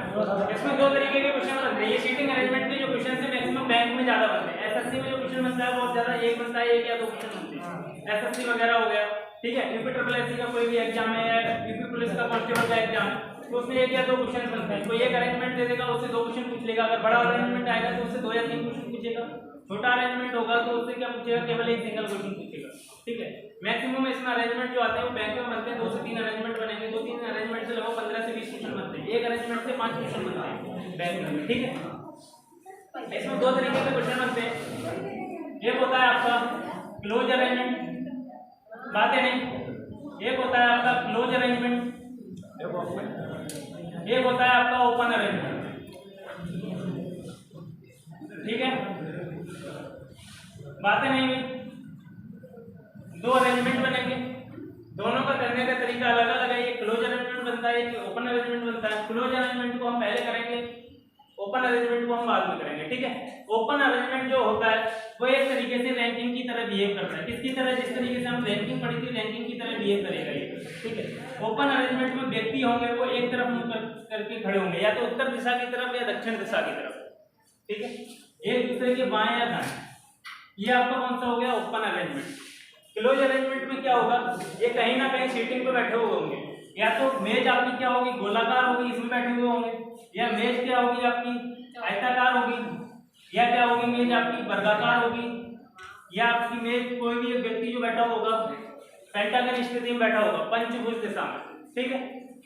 इसमें दो तरीके के क्वेश्चन बनते हैं। ये सीटिंग अरेंजमेंट के जो क्वेश्चन है मैक्सिमम बैंक में ज्यादा बनते हैं। एसएससी में जो क्वेश्चन बनता है बहुत ज्यादा, एक बनता है, एक या दो क्वेश्चन बनते हैं। एसएससी वगैरह हो गया, ठीक है। यूपी ट्रिपल एससी का कोई भी एग्जाम है या यूपी पुलिस का कांस्टेबल का एग्जाम है तो उसमें एक या दो क्वेश्चन बनते हैं। कोई एक अरेंजमेंट दे देगा, उससे दो क्वेश्चन पूछ लेगा। अगर बड़ा अरेंजमेंट आएगा तो उससे 2 या 3 क्वेश्चन पूछेगा। छोटा अरेंजमेंट होगा तो उससे क्या पूछेगा, केवल एक सिंगल क्वेश्चन पूछेगा। ठीक है, मैक्सिमम इसमें अरेंजमेंट जो आते हैं वो बैंक में बनते हैं। 2 से 3 अरेंजमेंट बनेंगे, 2-3 अरेंजमेंट से लगभग 15 से 20 क्वेश्चन बनते हैं। एक अरेंजमेंट से 5 क्वेश्चन बनते हैं बैंक में। ठीक है, इसमें 2 तरीके के क्वेश्चन बनते हैं। एक होता है आपका क्लोज अरेंजमेंट, बातें नहीं। एक होता है आपका क्लोज अरेंजमेंट, एक होता है आपका ओपन अरेंजमेंट। ठीक है, बातें नहीं हुई। 2 अरेंजमेंट बनेंगे, दोनों का करने का तरीका अलग अलग है। ये क्लोज अरेंजमेंट बनता है, ये ओपन अरेंजमेंट बनता है। क्लोज अरेंजमेंट को हम पहले करेंगे, ओपन अरेंजमेंट को हम बाद में करेंगे। ठीक है, ओपन अरेंजमेंट जो होता है वो एक तरीके से रैंकिंग की तरह बिहेव करता है। किसकी तरह, जिस तरीके से हम रैंकिंग पढ़ी थी रैंकिंग की तरह बिहेव करेगा ये। ठीक है, ओपन अरेंजमेंट में व्यक्ति होंगे वो एक तरफ मुंह करके खड़े होंगे, या तो उत्तर दिशा की तरफ या दक्षिण दिशा की तरफ। ठीक है, एक दूसरे के बाएं या दाएं। ये आपका कौन सा हो गया, ओपन अरेंजमेंट। क्लोज अरेंजमेंट में क्या होगा, ये कहीं ना कहीं सीटिंग पे बैठे हुए होंगे। या तो मेज आपकी क्या होगी, गोलाकार होगी, इसमें बैठे हुए होंगे, या मेज क्या होगी आपकी आयताकार होगी, या क्या होगी मेज आपकी वर्गाकार होगी, या आपकी मेज कोई भी एक व्यक्ति जो बैठा होगा पेंटागन स्थिति में बैठा होगा, पंचभुज दिशा में। ठीक है,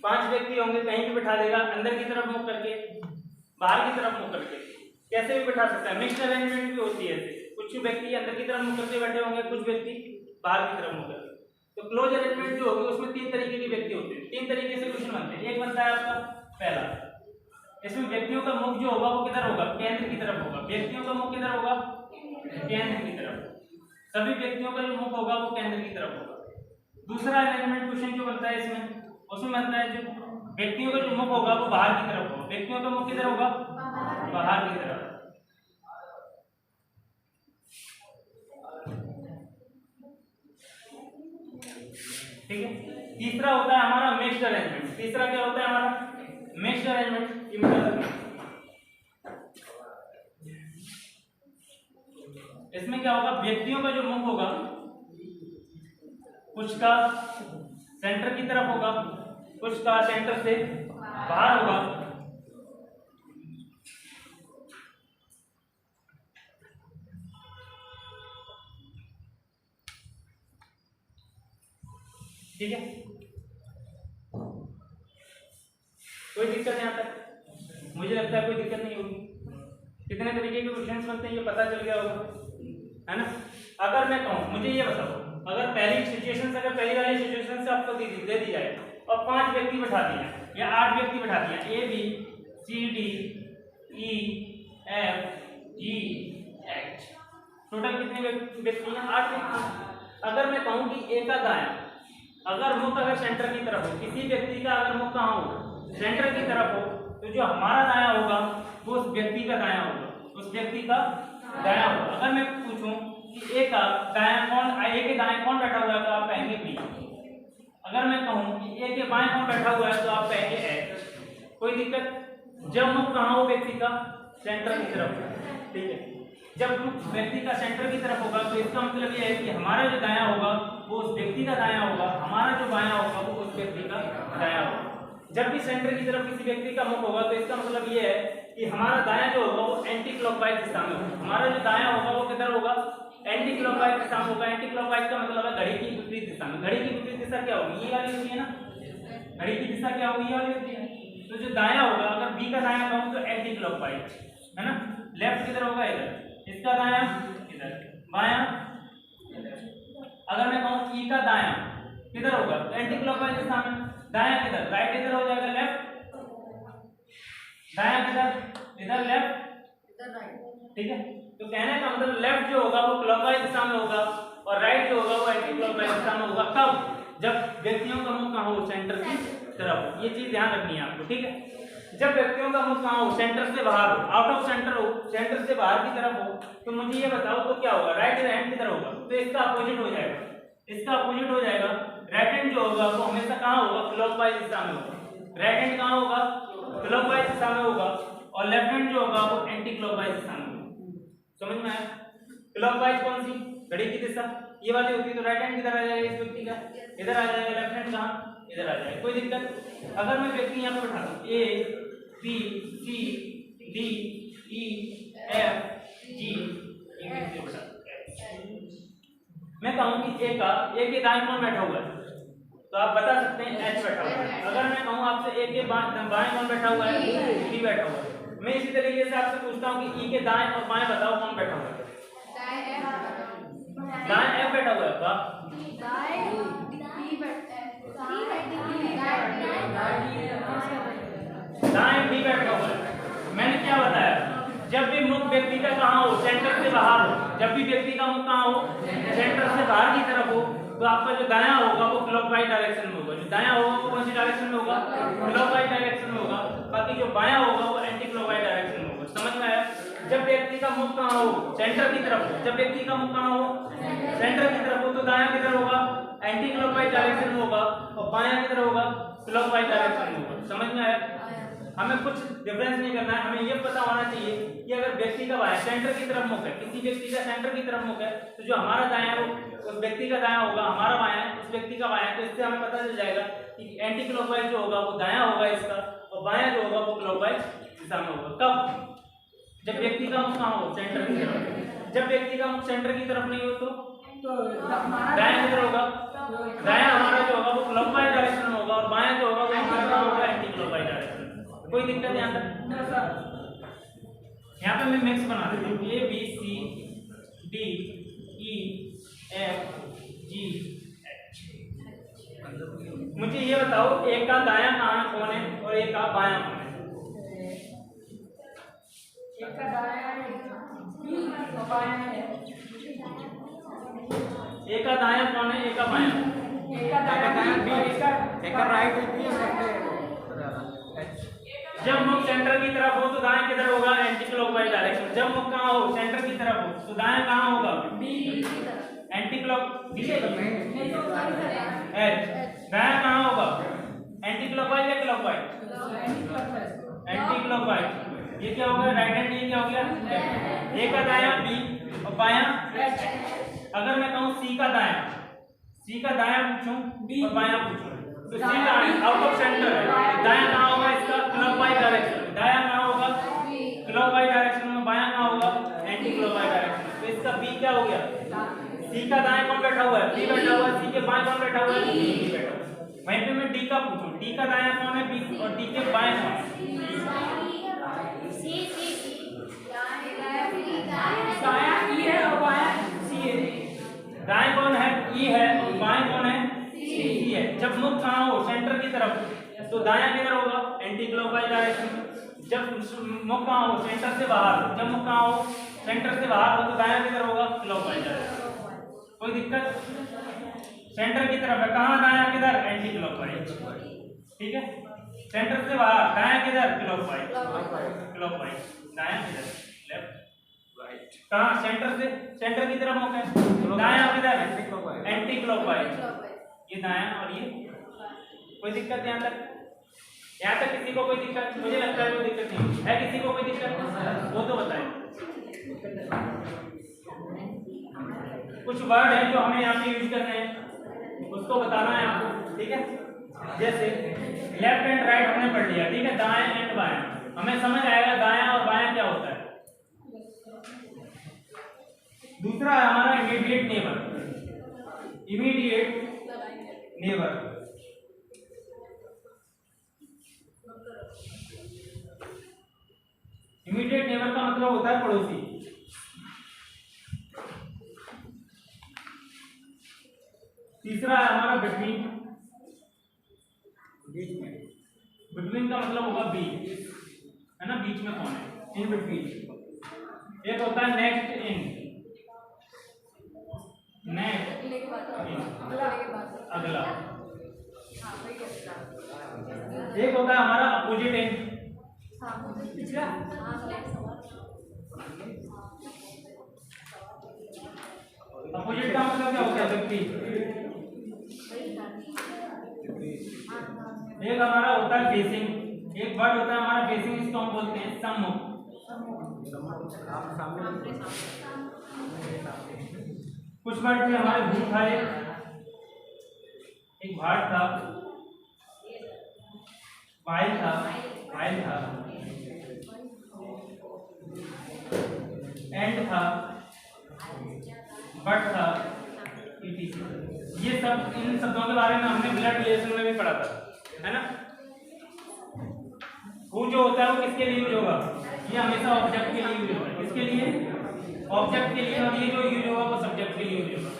5 व्यक्ति होंगे, कहीं भी बैठा देगा, अंदर की तरफ मुख करके, बाहर की तरफ मुख करके, कैसे भी बैठा सकता है। मिक्स्ड अरेंजमेंट भी होती है ऐसे, कुछ व्यक्ति अंदर की तरफ मुख करके बैठे होंगे, कुछ व्यक्ति बाहर की तरफ मुख करके। तो क्लोज अरेंजमेंट जो होगी उसमें 3 तरीके के व्यक्ति होते हैं। क्वेश्चन बनते हैं। एक बनता है आपका पहला, इसमें व्यक्तियों का मुख जो होगा वो किधर होगा, केंद्र की तरफ होगा। व्यक्तियों का मुख किधर होगा, केंद्र की तरफ। सभी व्यक्तियों का जो मुख होगा वो केंद्र की तरफ होगा। दूसरा अलाइनमेंट क्वेश्चन जो बनता है इसमें, उसमें बनता है जो व्यक्तियों का जो मुख होगा वो बाहर की तरफ होगा। व्यक्तियों का मुख किधर होगा, बाहर की तरफ। ठीक है। तीसरा होता है हमारा मिक्स्ड अरेंजमेंट। तीसरा क्या होता है हमारा, मिक्स्ड अरेंजमेंट। इसमें क्या होगा, व्यक्तियों का जो मुख होगा कुछ का सेंटर की तरफ होगा, कुछ का सेंटर से बाहर होगा। ठीक है, कोई दिक्कत यहाँ तक? मुझे लगता है कोई दिक्कत नहीं होगी। कितने तरीके के क्वेश्चंस बनते हैं ये पता चल गया होगा, है ना। अगर मैं कहूँ, मुझे ये बताओ, अगर पहली सिचुएशन से, अगर पहली वाली सिचुएशन से आपको दे दी जाए और 5 व्यक्ति बैठा दिए या 8 व्यक्ति बैठा दिए, A B C D E F G H, total कितने व्यक्ति हैं, 8 व्यक्ति। अगर मैं कहूँ कि ए का दायां, अगर मुख अगर सेंटर की तरफ हो, किसी व्यक्ति का अगर मुख कहाँ हो, सेंटर की तरफ हो, तो जो हमारा दायां होगा वो उस व्यक्ति का दायां होगा, उस व्यक्ति का दायां होगा। अगर मैं पूछूं कि ए का दायां कौन, ए के दाएं कौन बैठा हुआ है, तो आप कहेंगे बी। अगर मैं कहूं कि ए के बाएं कौन बैठा हुआ है, तो आप कहेंगे ए। कोई दिक्कत? जब मुख कहाँ हो व्यक्ति का, सेंटर की तरफ। ठीक है, जब मुख व्यक्ति का सेंटर की तरफ होगा तो इसका मतलब यह है कि हमारा जो दायां होगा वो उस व्यक्ति का दायां होगा, हमारा जो बायां होगा वो उस व्यक्ति का दायां होगा। जब भी सेंटर की तरफ किसी व्यक्ति का मुख होगा तो इसका मतलब ये है कि हमारा दायां जो होगा वो एंटी क्लॉकवाइज दिशा में होगा, हमारा जो दायां होगा वो किधर होगा, एंटी क्लॉकवाइज दिशा में होगा। एंटी क्लॉकवाइज का मतलब है घड़ी की विपरीत दिशा में। घड़ी की विपरीत दिशा क्या होगी, ये वाली होती है ना, घड़ी की दिशा क्या होगी, ये वाली होती है। तो जो दायां होगा, अगर बी का दायां कहूं तो एंटी क्लॉकवाइज, है ना। लेफ्ट किधर होगा, इधर। इसका दायां इधर, बायां इधर। अगर मैं कहूं ई का दायां किधर होगा, एंटी क्लॉकवाइज दिशा में। दायां किधर, राइट इधर हो जाएगा, लेफ्ट। दायां किधर, इधर, लेफ्ट इधर, राइट। ठीक है, तो कहने का मतलब लेफ्ट जो होगा वो क्लॉकवाइज दिशा में होगा और राइट जो होगा वो एंटी क्लॉकवाइज दिशा में होगा। कब, जब व्यक्तियों का मुख कहाँ हो, सेंटर की तरफ। ये चीज ध्यान रखनी है आपको। ठीक है, जब व्यक्तियों का मुख कहाँ हो, सेंटर से बाहर हो, आउट ऑफ सेंटर हो, सेंटर से बाहर की तरफ हो, तो मुझे ये बताओ तो क्या होगा, राइट हैंड किधर होगा, तो इसका अपोजिट हो जाएगा, इसका अपोजिट हो जाएगा। राइट हैंड जो होगा वो हमेशा कहाँ होगा, क्लॉकवाइज दिशा में होगा। राइट हैंड कहाँ होगा, क्लॉकवाइज दिशा में होगा, और लेफ्ट हैंड जो होगा वो एंटी क्लॉकवाइज दिशा में होगा। समझ में आया? क्लॉकवाइज कौन सी, घड़ी की दिशा ये वाली होती है, तो राइट हैंड किधर आ जाएगा, इस व्यक्ति का इधर आ जाएगा, लेफ्ट हैंड कहाँ, इधर आ जाएगा। कोई दिक्कत? अगर मैं व्यक्ति यहाँ पे बैठा दूं, A B C D E F G, मैं कहूँ कि ए के दाएं कौन बैठा हुआ है, तो आप बता सकते हैं एच बैठा हुआ है। अगर मैं कहूँ आपसे ए के बाएं कौन बैठा हुआ है, डी बैठा हुआ है। मैं इसी तरीके से आपसे पूछता हूँ कि ई के दाएं और बाएं बताओ कौन बैठा हुआ है। दाएं एफ बैठा हुआ है, दाएं डी बैठा हुआ है। मैंने क्या बताया, जब भी मुख व्यक्ति का कहाँ हो, सेंटर से बाहर हो, जब भी व्यक्ति का मुख कहाँ हो, सेंटर से बाहर की तरफ हो, तो आपका जो दायां होगा वो क्लॉकवाइज डायरेक्शन में होगा। जो दायां होगा वो कौन सी डायरेक्शन में होगा, क्लॉकवाइज डायरेक्शन में होगा। बाकी जो बायां होगा वो एंटी क्लॉकवाइज डायरेक्शन में होगा। समझ में आया? जब व्यक्ति का मुख कहाँ हो, सेंटर की तरफ हो, जब व्यक्ति का मुख कहाँ हो, सेंटर की तरफ हो, तो दायां किधर होगा, एंटी क्लॉकवाइज डायरेक्शन में होगा, और बायां किधर होगा, क्लॉकवाइज डायरेक्शन में होगा। समझ में आया? हमें कुछ डिफरेंस नहीं करना है, हमें ये पता होना चाहिए कि अगर व्यक्ति का बायां सेंटर की तरफ मुख है, किसी व्यक्ति का सेंटर की तरफ मुख है, तो जो हमारा दायां है वो उस व्यक्ति का दायां होगा, हमारा बायां है उस व्यक्ति का बायां है। तो इससे हमें पता चल जाएगा कि एंटी क्लॉकवाइज जो होगा वो दायां होगा इसका, और बायां जो होगा वो क्लॉकवाइज दिशा में होगा। कब? जब व्यक्ति का मुख कहाँ हो, सेंटर की तरफ। जब व्यक्ति का मुख सेंटर की तरफ नहीं हो तो दायां किधर होगा, दायां हमारा जो होगा वो क्लॉकवाइज डायरेक्शन में होगा, और बायां जो होगा वो हमारा होगा एंटी क्लॉकवाइज डायरेक्शन। कोई दिक्कत यहाँ तक? यहाँ पे मैं मिक्स बना देता हूँ, A B C D E F G H. मुझे ये बताओ एक का दायां कौन है और एक का बायां कौन है? एक का दायां है बी और बायां है एक का दायां कौन है, एक का बायां? एक का दायां बी एक का राइट है बी जब मुख सेंटर की तरफ हो तो दाएं किधर होगा? Anti clockwise direction. जब मुख कहां हो? सेंटर की तरफ हो तो दाएं कहां होगा? बी एंटी क्लॉक नहीं तो एच। दायां कहां होगा? एंटी क्लॉकवाइज या क्लॉकवाइज? Anti clockwise. ये क्या हो गया? Right hand. ये क्या हो गया? लेफ्ट। ए का दायां बी और बायां एच। अगर मैं कहूं सी का दायां पूछूं बी और बायां पूछूं तो सी का आउट ऑफ सेंटर है। दायां कहां होगा इसका? Clockwise direction. दायां कहां होगा? क्लॉकवाइज डायरेक्शन में। बायां कहां होगा? Anti clockwise direction. तो इसका बी क्या हो गया? सी का दाएं कौन बैठा हुआ है? बी बैठा हुआ है। सी के बाएं कौन बैठा हुआ है? बी बैठा हुआ है। वहीं पे मैं डी का पूछूं, डी का दायां कौन है? बी। और डी के बाएं कौन है? दायां ई है और बायां सी है। दाएं कौन है? ई है और बाएं कौन है? सी है। जब मुख कहां हो? सेंटर की तरफ तो दायां किधर होगा? Anti clockwise direction. जब मुख कहां हो? सेंटर से बाहर। जब मुख कहां हो? सेंटर से बाहर हो तो दायां किधर होगा? Clockwise direction. कोई दिक्कत? सेंटर की तरफ है, कहां दायां किधर? Anti clockwise. ठीक है। सेंटर से बाहर दायां किधर? क्लॉकवाइज। दायां किधर? Left right. कहां? सेंटर की तरफ होगा दायां किधर? Anti clockwise. ये दायां और ये। कोई दिक्कत यहां तक? यहां तक किसी को कोई दिक्कत? मुझे लगता है कोई दिक्कत नहीं है। किसी को कोई दिक्कत? वो तो बताएं। कुछ वर्ड है जो हमें यहाँ पे यूज करने हैं, उसको बताना है आपको। ठीक है। जैसे लेफ्ट एंड राइट हमने पढ़ लिया। ठीक है। दाएं एंड बाएं हमें समझ आएगा दायां और बायां क्या होता है। दूसरा है हमारा immediate neighbour. Immediate neighbour immediate neighbour का मतलब होता है पड़ोसी। तीसरा है हमारा बिटवीन। बिटवीन का मतलब होगा बीच, है ना? बीच में कौन है? In between. एक होता है नेक्स्ट इन। नेक्स्ट अगला। एक होता है हमारा अपोजिट इन। पिछला अपोजिट का मतलब क्या होता है? व्यक्ति। एक हमारा होता है फेसिंग। एक वर्ड होता है हमारा फेसिंग, इसको हम बोलते हैं सम्मुख। कुछ वर्ड थे हमारे भूत था, एक भाट था, वाइल था, एंड था, बट था, ये सब इन शब्दों के बारे में हमने ब्लड रिलेशन में भी पढ़ा था, है ना? वो जो होता है वो किसके लिए यूज होगा? ये हमेशा ऑब्जेक्ट के लिए यूज होगा। किसके लिए? ऑब्जेक्ट के लिए। और ये जो यूज होगा वो सब्जेक्ट के लिए यूज होगा।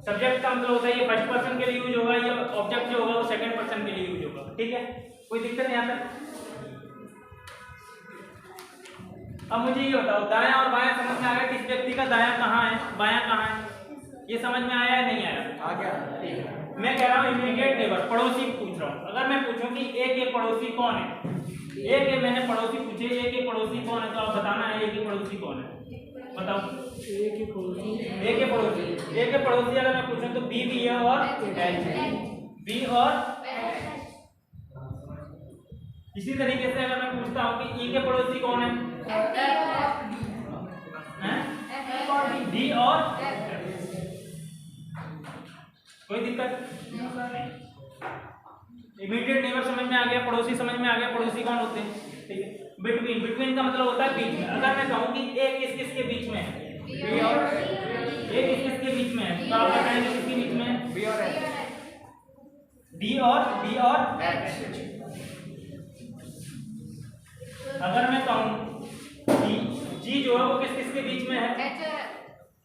सब्जेक्ट का मतलब होता है ये फर्स्ट पर्सन के लिए यूज होगा, ये ऑब्जेक्ट जो होगा वो सेकंड पर्सन के लिए यूज होगा। ठीक है। कोई दिक्कत नहीं आता? अब मुझे ये बताओ दायां और बायां समझ में आ गया? किस व्यक्ति का दायां कहाँ है, बायां कहाँ है? ये समझ में आया या नहीं आया? आ गया। ठीक है। मैं कह रहा हूँ इमीडिएट नेबर, पड़ोसी पूछ रहा हूँ। अगर मैं पूछूं कि एक ये पड़ोसी कौन है, एक ये मैंने पड़ोसी पूछे, एक ये पड़ोसी कौन है, तो आप बताना है एक ये पड़ोसी कौन है। बताओ। एक ही पड़ोसी। एक ये पड़ोसी, एक ये पड़ोसी अगर मैं पूछूं तो बी भी है और एच, बी और इसी तरीके से अगर मैं पूछता हूँ कि ई के पड़ोसी कौन है, डी और कोई दिक्कत? इमीडिएट नेबर समझ में आ गया, पड़ोसी समझ में आ गया। पड़ोसी कौन होते हैं? ठीक है। बिटवीन, बिटवीन का मतलब होता है बीच में। अगर मैं कहूँ कि एक किस किस के बीच में है, बी और एक किस किस के बीच में है, तो आप बताएंगे किसके बीच में है? बी और एच। डी और बी और एच। अगर मैं कहूँ कि जी जो है वो किस किस के बीच में है,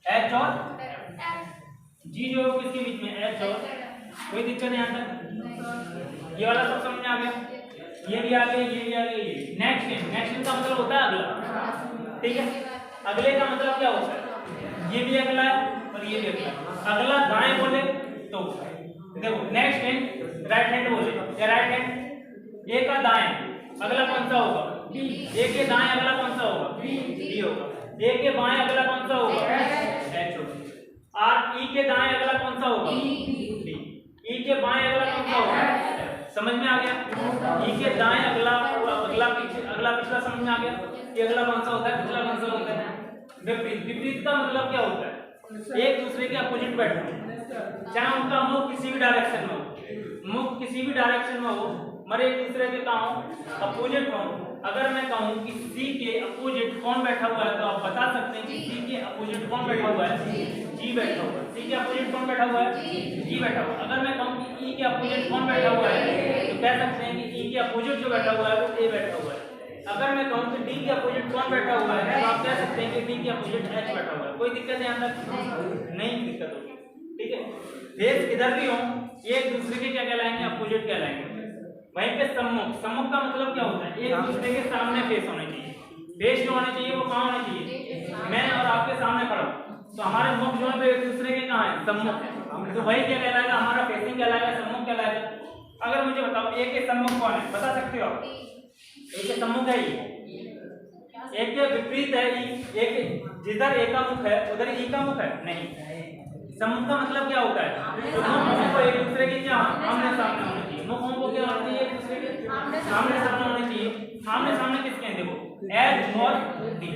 एच और जी जो है वो किसके बीच में, एच और। कोई दिक्कत नहीं आता? ये वाला सब समझ में आ गया, ये भी आ गया, ये भी आ गया, ये। नेक्स्ट इन का मतलब होता है अगला, ठीक है। अगले का मतलब क्या होता है, ये भी अगला है और ये भी अगला है। अगला दाएं बोले तो देखो नेक्स्ट इन राइट हैंड बोले या राइट हैंड, ए का दाएं अगला कौन सा होगा, बी। ए के दाएं अगला कौन सा होगा, बी होगा। ए के बाएं अगला कौन सा होगा, एच होगा। और ई के दाएं अगला कौन सा होगा, डी। ई के बाएं अगला कौन सा होगा, समझ में आ गया। ई के दाएं अगला पिछला समझ में आ गया। ये अगला कौन सा होता है, पिछला कौन सा होता है, विपरीत। विपरीत का मतलब क्या होता है, एक दूसरे के अपोजिट बैठना, चाहे उनका मुख किसी भी डायरेक्शन में हो, मुख किसी भी डायरेक्शन में हो, मगर एक दूसरे के कहा हो अपोजिट हो। अगर मैं कहूं कि सी के अपोजिट कौन बैठा हुआ है, तो आप बता सकते हैं कि सी के अपोजिट कौन बैठा हुआ है, जी बैठा हुआ है। सी के अपोजिट कौन बैठा हुआ है, जी बैठा हुआ है। अगर मैं कहूं कि ई के अपोजिट कौन बैठा हुआ है, तो कह सकते हैं कि ई के अपोजिट जो बैठा हुआ है वो ए बैठा हुआ है। अगर मैं कहूं कि डी के अपोजिट कौन बैठा हुआ है, तो आप कह सकते हैं कि डी के अपोजिट एच बैठा हुआ है। कोई दिक्कत है अंदर, नहीं दिक्कत होगी, ठीक है। फेस किधर भी हो, एक दूसरे के क्या कहलाएंगे, अपोजिट कहलाएंगे। वहीं पे सम्मुख का मतलब क्या होता है, एक दूसरे के सामने फेस होने चाहिए। फेस जो होने चाहिए वो कहाँ होने चाहिए, मैं और आपके सामने खड़ा हूं, तो हमारे मुख जो है एक दूसरे के कहाँ है, सम्मुख है। तो वही क्या कहलाएगा, हमारा फेसिंग कहलाएगा, सम्मुख कहलाएगा। अगर मुझे बताओ ए के सम्मुख कौन है, बता सकते हो आप, ए के सम्मुख है ई, एक के विपरीत है ई। एक जिधर ए का मुख है उधर ई का मुख है, नहीं। सम्मुख का मतलब क्या होता है, तो मुख को एक दूसरे के क्या आमने सामने होने चाहिए। मुखों को क्या होना चाहिए, एक दूसरे के आमने सामने होने चाहिए। आमने सामने किसके हैं, देखो एच और डी।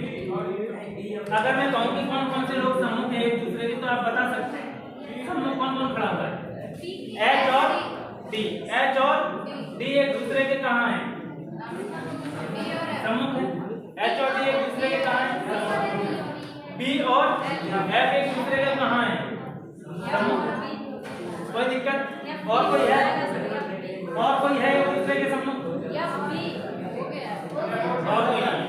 अगर मैं कहूं कि कौन कौन से लोग सम्मुख हैं एक दूसरे के, तो आप बता सकते हैं सम्मुख कौन कौन खड़ा हुआ है, एच और डी। एच और डी एक दूसरे के कहाँ हैं, सम्मुख है। एच और डी एक दूसरे के कहाँ हैं, बी और एफ एक दूसरे के कहाँ हैं, कोई दिक्कत, और कोई है, और कोई है एक दूसरे के सम्मुख, और कोई नहीं।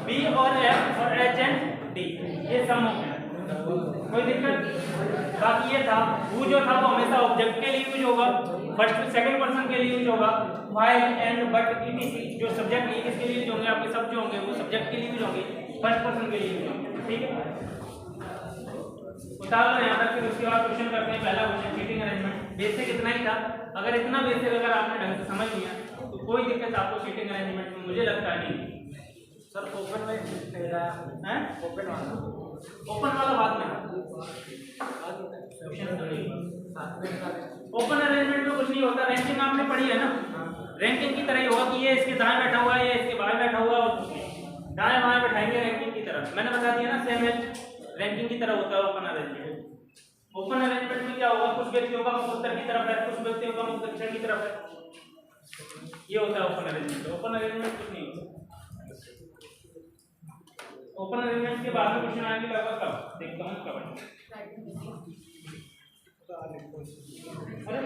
बी और एफ और एच एंड डी ये सम्मुख है, कोई दिक्कत। बाकी ये था वो जो था वो हमेशा ऑब्जेक्ट के लिए यूज होगा, फर्स्ट सेकंड पर्सन के लिए यूज होगा। व्हाइल एंड बट ईटीसी जो सब्जेक्ट ये किसके लिए यूज होंगे, आपके सब जो होंगे वो सब्जेक्ट के लिए यूज होंगे, फर्स्ट पर्सन के लिए यूज होंगे, ठीक है। उतार लो यहाँ तक, फिर उसके बाद क्वेश्चन करते हैं। पहला क्वेश्चन सीटिंग अरेंजमेंट, बेसिक इतना ही था। अगर इतना बेसिक अगर आपने ढंग से समझ लिया तो कोई दिक्कत आपको सीटिंग अरेंजमेंट में मुझे लगता है नहीं। सर ओपन में हैं, ओपन वाला बात में ओपन अरेंजमेंट में कुछ नहीं होता। रैंकिंग आपने पढ़ी है ना, रैंकिंग की तरह ही होगा कि ये इसके दाएं बैठा हुआ है, ये इसके बाएं बैठा हुआ है, और कुछ नहीं, दाएं बाएं बैठाएंगे रैंकिंग की तरह। मैंने बता दिया ना, सेम है रैंकिंग की तरह होता है ओपन अरेंजमेंट। ओपन अरेंजमेंट में क्या होगा, कुछ व्यक्तियों का मुख उत्तर की तरफ है, कुछ व्यक्तियों का मुख दक्षिण की तरफ है, ये होता है ओपन अरेंजमेंट। ओपन अरेंजमेंट कुछ नहीं होता। ओपन अरेंजमेंट के बाद में क्वेश्चन आएंगे लगभग कब, देखता हूँ कब। अरे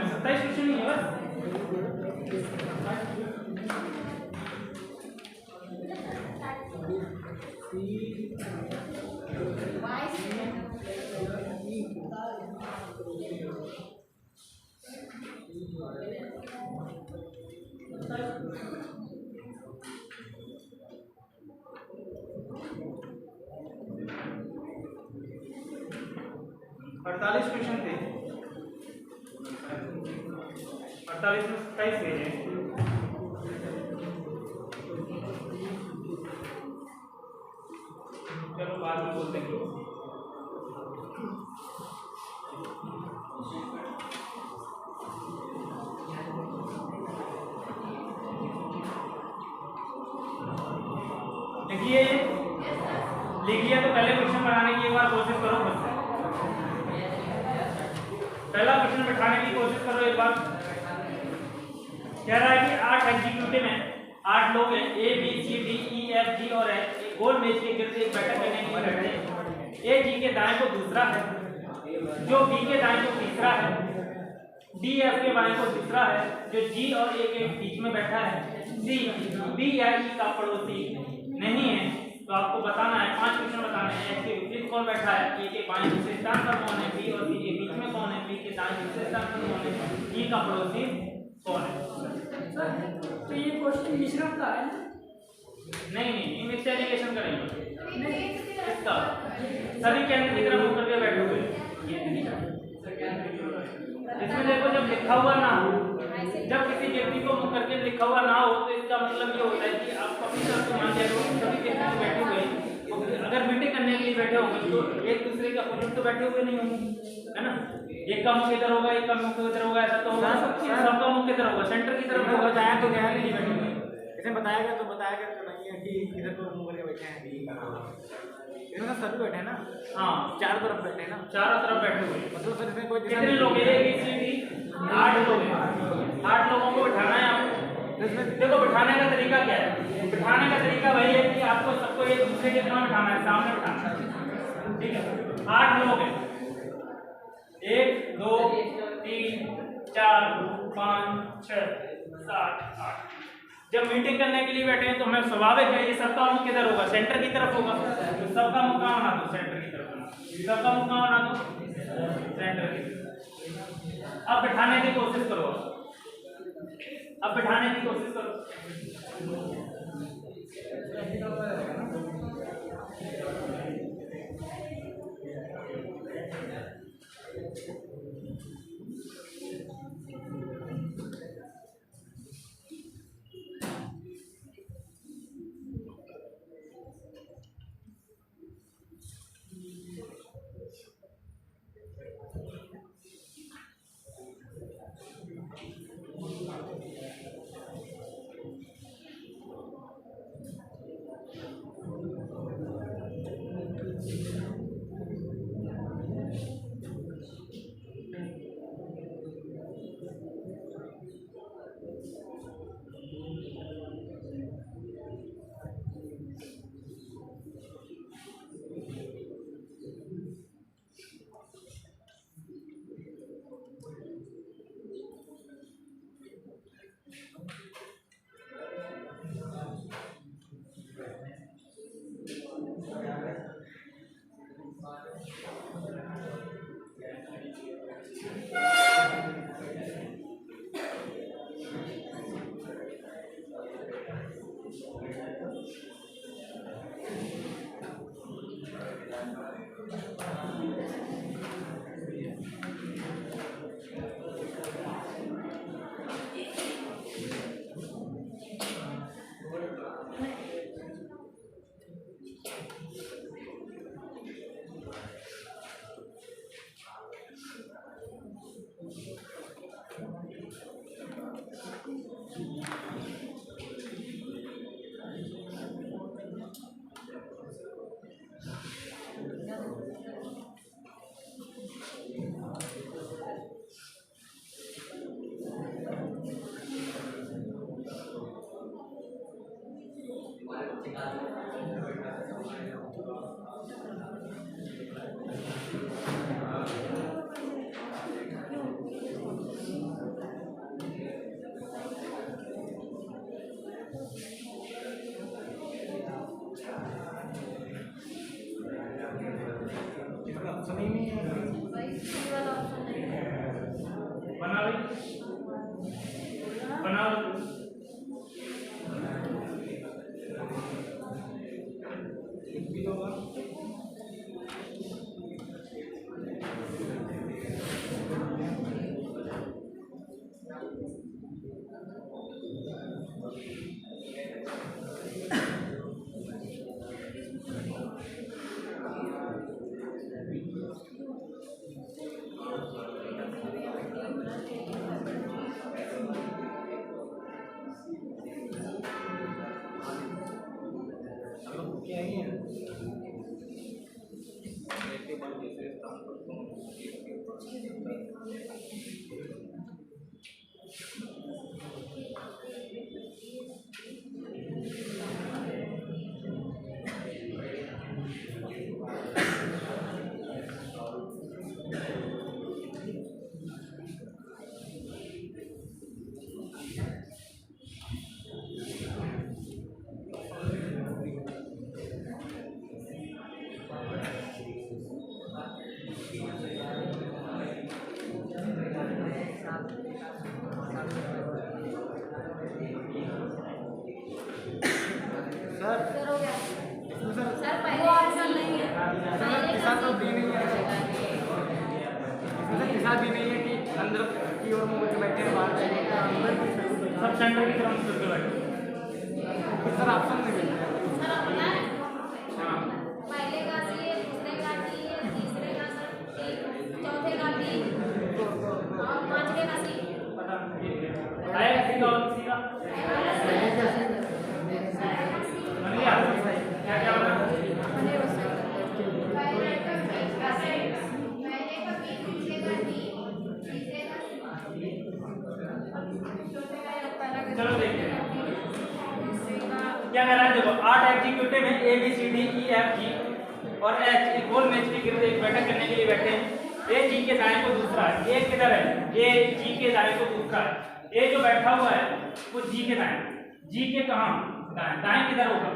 27 क्वेश्चन नहीं है बस। अड़तालीस क्वेश्चन थे, 48 में 27 पेज है। चलो बाद में बोलते हैं। लिखिए तो पहले क्वेश्चन बनाने की एक बार कोशिश करो खुद से। पहला क्वेश्चन बैठाने की कोशिश करो एक बार। कह रहा है कि 8 एग्जीक्यूटिव हैं, 8 लोग हैं, A B C D E F G और एच, एक गोल मेज के गिर्द एक बैठक करने के लिए बैठे हैं। ए जी के दाएं को दूसरा है, जो बी के दाएं को तीसरा है, डी एफ के बाएं को तीसरा है, जो जी और ए के बीच में बैठा है, सी बी या ई का पड़ोसी नहीं है तो आपको बताना है, 5 क्वेश्चन बताने हैं। इसके विपरीत कौन बैठा है, ए के बाएं दूसरे स्थान पर कौन है, बी और सी के बीच में कौन है, बी के दाएं दूसरे स्थान पर कौन है, ई का पड़ोसी कौन है। सर तो ये क्वेश्चन मिश्रण का है ना? नहीं नहीं, मिक्स एलिगेशन करेंगे नहीं इसका, सभी केंद्र की तरफ मुख करके बैठे हुए। इसमें देखो जब लिखा हुआ ना हो, जब किसी व्यक्ति को मुख करके लिखा हुआ ना हो तो इसका मतलब ये होता है कि आप अपनी तरफ से मान लिया करो सभी व्यक्ति बैठे हुए हैं, तो अगर मीटिंग करने के लिए बैठे होंगे तो एक दूसरे के अपोजिट तो बैठे हुए नहीं होंगे, है ना। एक का मुख इधर होगा, एक का मुख इधर होगा, ऐसा तो होगा, सबका मुख इधर होगा, सेंटर की तरफ होगा, बताया तो गया नहीं बैठे हुए, इसे बताया गया तो नहीं है कि इधर को मुंह करके बैठे हैं, इन्होंने सभी बैठे हैं ना। हाँ, चारों तरफ बैठे हैं ना, चारों तरफ बैठे हुए हैं। मतलब सर इसमें कोई कितने लोग हैं, ए बी सी डी 8 लोग हैं, 8 लोगों को बिठाना है आपको। देखो बिठाने का तरीका क्या है, बिठाने का तरीका वही है कि आपको सबको एक दूसरे के तरफ बिठाना है, सामने बिठाना है, ठीक है। 8 लोग हैं, 1 2 3 4 5 6 7 8। जब मीटिंग करने के लिए बैठे हैं तो हमें स्वाभाविक है ये सबका मुख किधर होगा, सेंटर की तरफ होगा, तो सबका मुख कहाँ बना दो, सेंटर की तरफ बना, सबका मुख कहाँ बना दो, सेंटर की तरफ। अब बिठाने की कोशिश करो, अब बिठाने की कोशिश करो। सर सर हो गया इसमें सर सर पहले ऑप्शन नहीं है सर के साथ तो भी नहीं है, इसमें सर के साथ भी नहीं है कि अंदर की ओर मुंह के बैठे हैं, बाहर बैठे हैं, अंदर की साइड सब सेंटर की तरफ मुड़ के बैठो। सर ऑप्शन नहीं मिलता है। सर अब पता है हाँ पहले का सी है, दूसरे का डी है, तीसरे का सर टी, चौथे का बी और पांचवे का सी। पता नहीं आया किसी का और किसी का बन गया क्या क्या बना पहले का बी, दूसरे का डी, तीसरे का सी। चलो देखते हैं क्या कह रहा है। देखो 8 एग्जीक्यूटिव है A B C D E F G और एच एक गोल मैच के गिर्द एक बैठक करने के लिए बैठे हैं। ए जी के दाएं को दूसरा है, ए किधर है, ए जी के दाएं को दूसरा है। ए जो बैठा हुआ है वो जी के दाएं, जी के कहां दाएं, दाएं किधर होगा।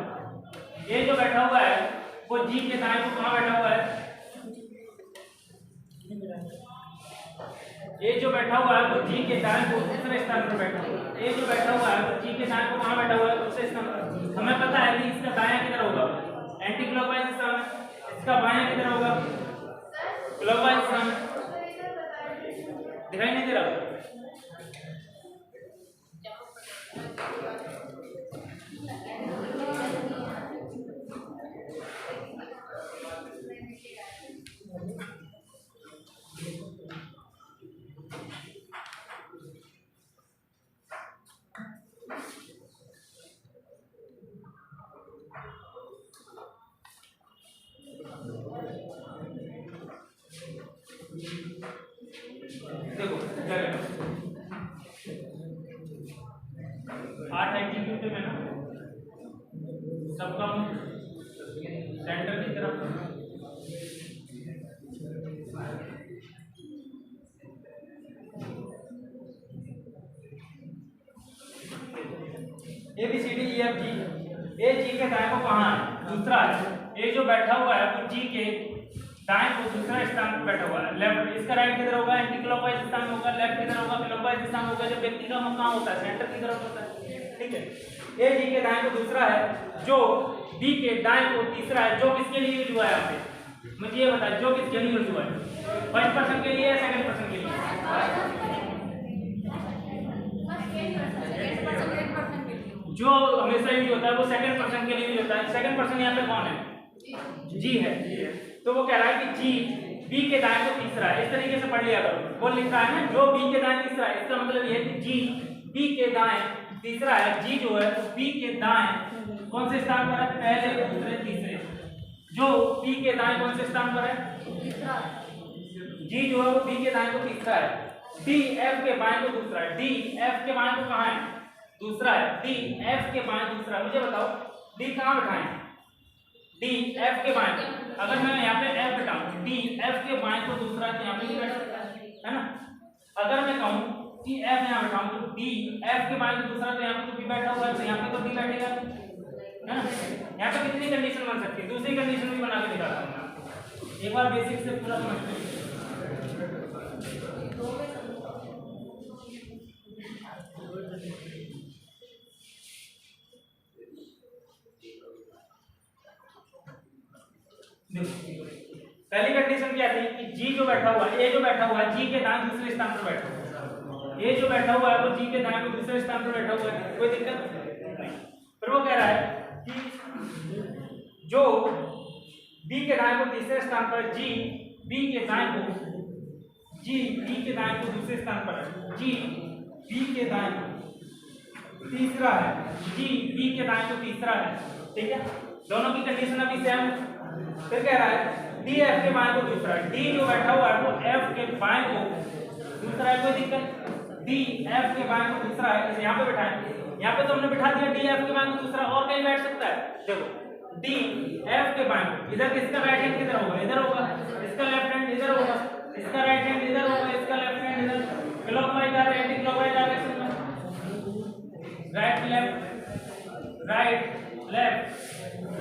ए जो बैठा हुआ है वो जी के दाएं को कहां बैठा हुआ है, ए जो बैठा हुआ है वो जी के दाएं को दूसरे स्थान पर बैठा हुआ है। ए जो बैठा हुआ है वो जी के दाएं को कहां बैठा हुआ है, दूसरे स्थान पर। हमें पता है कि इसका दायां किधर होगा, एंटी क्लॉकवाइज दिशा में, इसका बायां किधर होगा, क्लॉकवाइज दिशा में। दिखाई नहीं दे रहा। देखो क्या है 8 एग्जीक्यूटिव है ना, सबका मुंह सेंटर की तरफ। A B C D E F G, A G के दाएं को कहाँ है, दूसरा है। ए जो बैठा हुआ है वो जी के दाएं को दूसरा स्थान पर बैठा हुआ है, लेफ्ट। इसका राइट किधर होगा, एंटी क्लॉकवाइज दिशा में होगा। लेफ्ट किधर होगा, क्लॉकवाइज दिशा में होगा। जब व्यक्ति का मुंह कहाँ होता है, सेंटर की तरफ होता है, ठीक है। ए जी के दाएं को दूसरा है, जो बी के दाएं को तीसरा है। जो किसके लिए यूज हुआ है यहाँ पे, मुझे ये बताया, जो किसके लिए यूज हुआ है, फर्स्ट पर्सन के लिए या सेकंड पर्सन के लिए। जो हमेशा यूज होता है वो सेकंड पर्सन के लिए यूज होता है। सेकंड पर्सन यहाँ पे कौन है, जी है। तो वो कह रहा है कि जी बी के दाएं को तीसरा है। इस तरीके से पढ़ लिया करो। वो लिख रहा है ना, जो बी के दाएं तीसरा है, इसका मतलब ये है कि जी बी के दाएं तीसरा है। जी जो है तो बी के दाएं कौन से स्थान पर है, पहले दूसरे तीसरे। जो बी के दाएं कौन से स्थान पर है, जी जो है वो बी के दाएं को तीसरा है। डी एफ के बाएं को दूसरा है। डी एफ के बाएं को कहाँ है, दूसरा है। डी एफ के बाएं दूसरा है। मुझे बताओ डी कहाँ बैठाएं, डी एफ के बाएं। अगर मैं यहाँ पे एफ बैठाऊं, डी एफ के बाएं को दूसरा है तो यहाँ पे भी बैठ सकता है ना। अगर मैं कहूँ कि एफ यहाँ बैठाऊं तो डी एफ के बाएं को दूसरा, तो यहाँ पे तो बी बैठा हुआ है तो यहाँ पे तो डी बैठेगा, है ना। यहाँ पे कितनी कंडीशन बन सकती है, दूसरी कंडीशन भी बना के दिखाता हूँ मैं। एक बार बेसिक से पूरा समझते हैं। पहली कंडीशन क्या थी कि जी जो बैठा हुआ है, ए जो बैठा हुआ है, जी के दाएं दूसरे स्थान पर बैठा हुआ है। ए जो बैठा हुआ है वो जी के दाएं को दूसरे स्थान पर बैठा हुआ है, कोई दिक्कत नहीं। फिर वो कह रहा है कि जो बी के दाएं को तीसरे स्थान पर, जी बी के दाएं को, जी बी के दाएं को दूसरे स्थान पर है, जी बी के दाएं को तीसरा है, जी बी के दाएं को तीसरा है, ठीक है। दोनों की कंडीशन अभी सेम। फिर कह रहा है डी एफ के बाएं को दूसरा है। डी जो बैठा हुआ है वो एफ के बाएं को दूसरा है, कोई दिक्कत। डी एफ के बाएं को दूसरा है, जैसे यहाँ पे बैठाएं, यहाँ पे तो हमने बैठा दिया डी एफ के बाएं को दूसरा, और कहीं बैठ सकता है। देखो डी एफ के बाएं को, इधर किसका राइट हैंड किधर होगा, इधर होगा। इसका लेफ्ट हैंड इधर होगा, इसका राइट हैंड इधर होगा, इसका लेफ्ट हैंड इधर। क्लॉकवाइज आ रहा है, एंटी क्लॉकवाइज आ रहा है, right left right left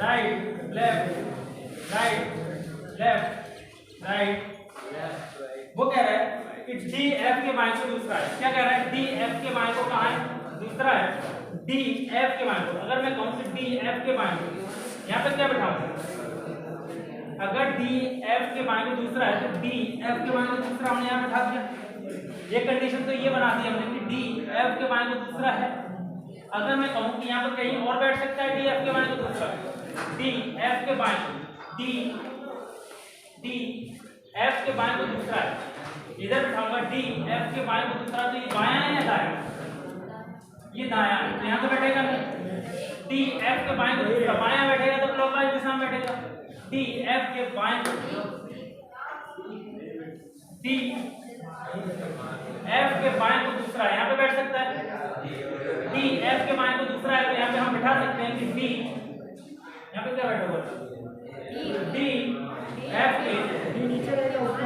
right left right left right. वो कह रहा है कि डी एफ के बाएं को दूसरा है। क्या कह रहा है, डी एफ के बाएं को कहाँ है, दूसरा है। डी एफ के बाएं को, अगर मैं कहूँ कि डी एफ के बाएं को, यहाँ पे क्या बैठाऊंगा? अगर डी एफ के बाएं को दूसरा है तो डी एफ के बाएं को दूसरा हमने यहाँ बैठा दिया। ये कंडीशन तो ये बना दी हमने कि डी एफ के बाएं को दूसरा है। अगर मैं कहूँ कि यहाँ पर कहीं और बैठ सकता है डी एफ के बाएं को दूसरा, डी एफ के बाएं को, डी एफ के बाएं को दूसरा है, इधर बैठाऊंगा डी एफ के बाएं को दूसरा, तो ये बायां है या दायां? ये दायां है, तो यहाँ तो बैठेगा नहीं। डी एफ के बाएं को दूसरा, बायां बैठेगा तो क्लॉकवाइज दिशा में बैठेगा। डी एफ के बाएं को, डी एफ के बाएं को दूसरा यहाँ पे बैठ सकता है। डी एफ के बाएं को दूसरा है तो यहाँ पे हम बैठा सकते हैं कि डी, यहाँ पे क्या बैठा हुआ है? डी एफ के, डी नीचे रहेगा ऊपर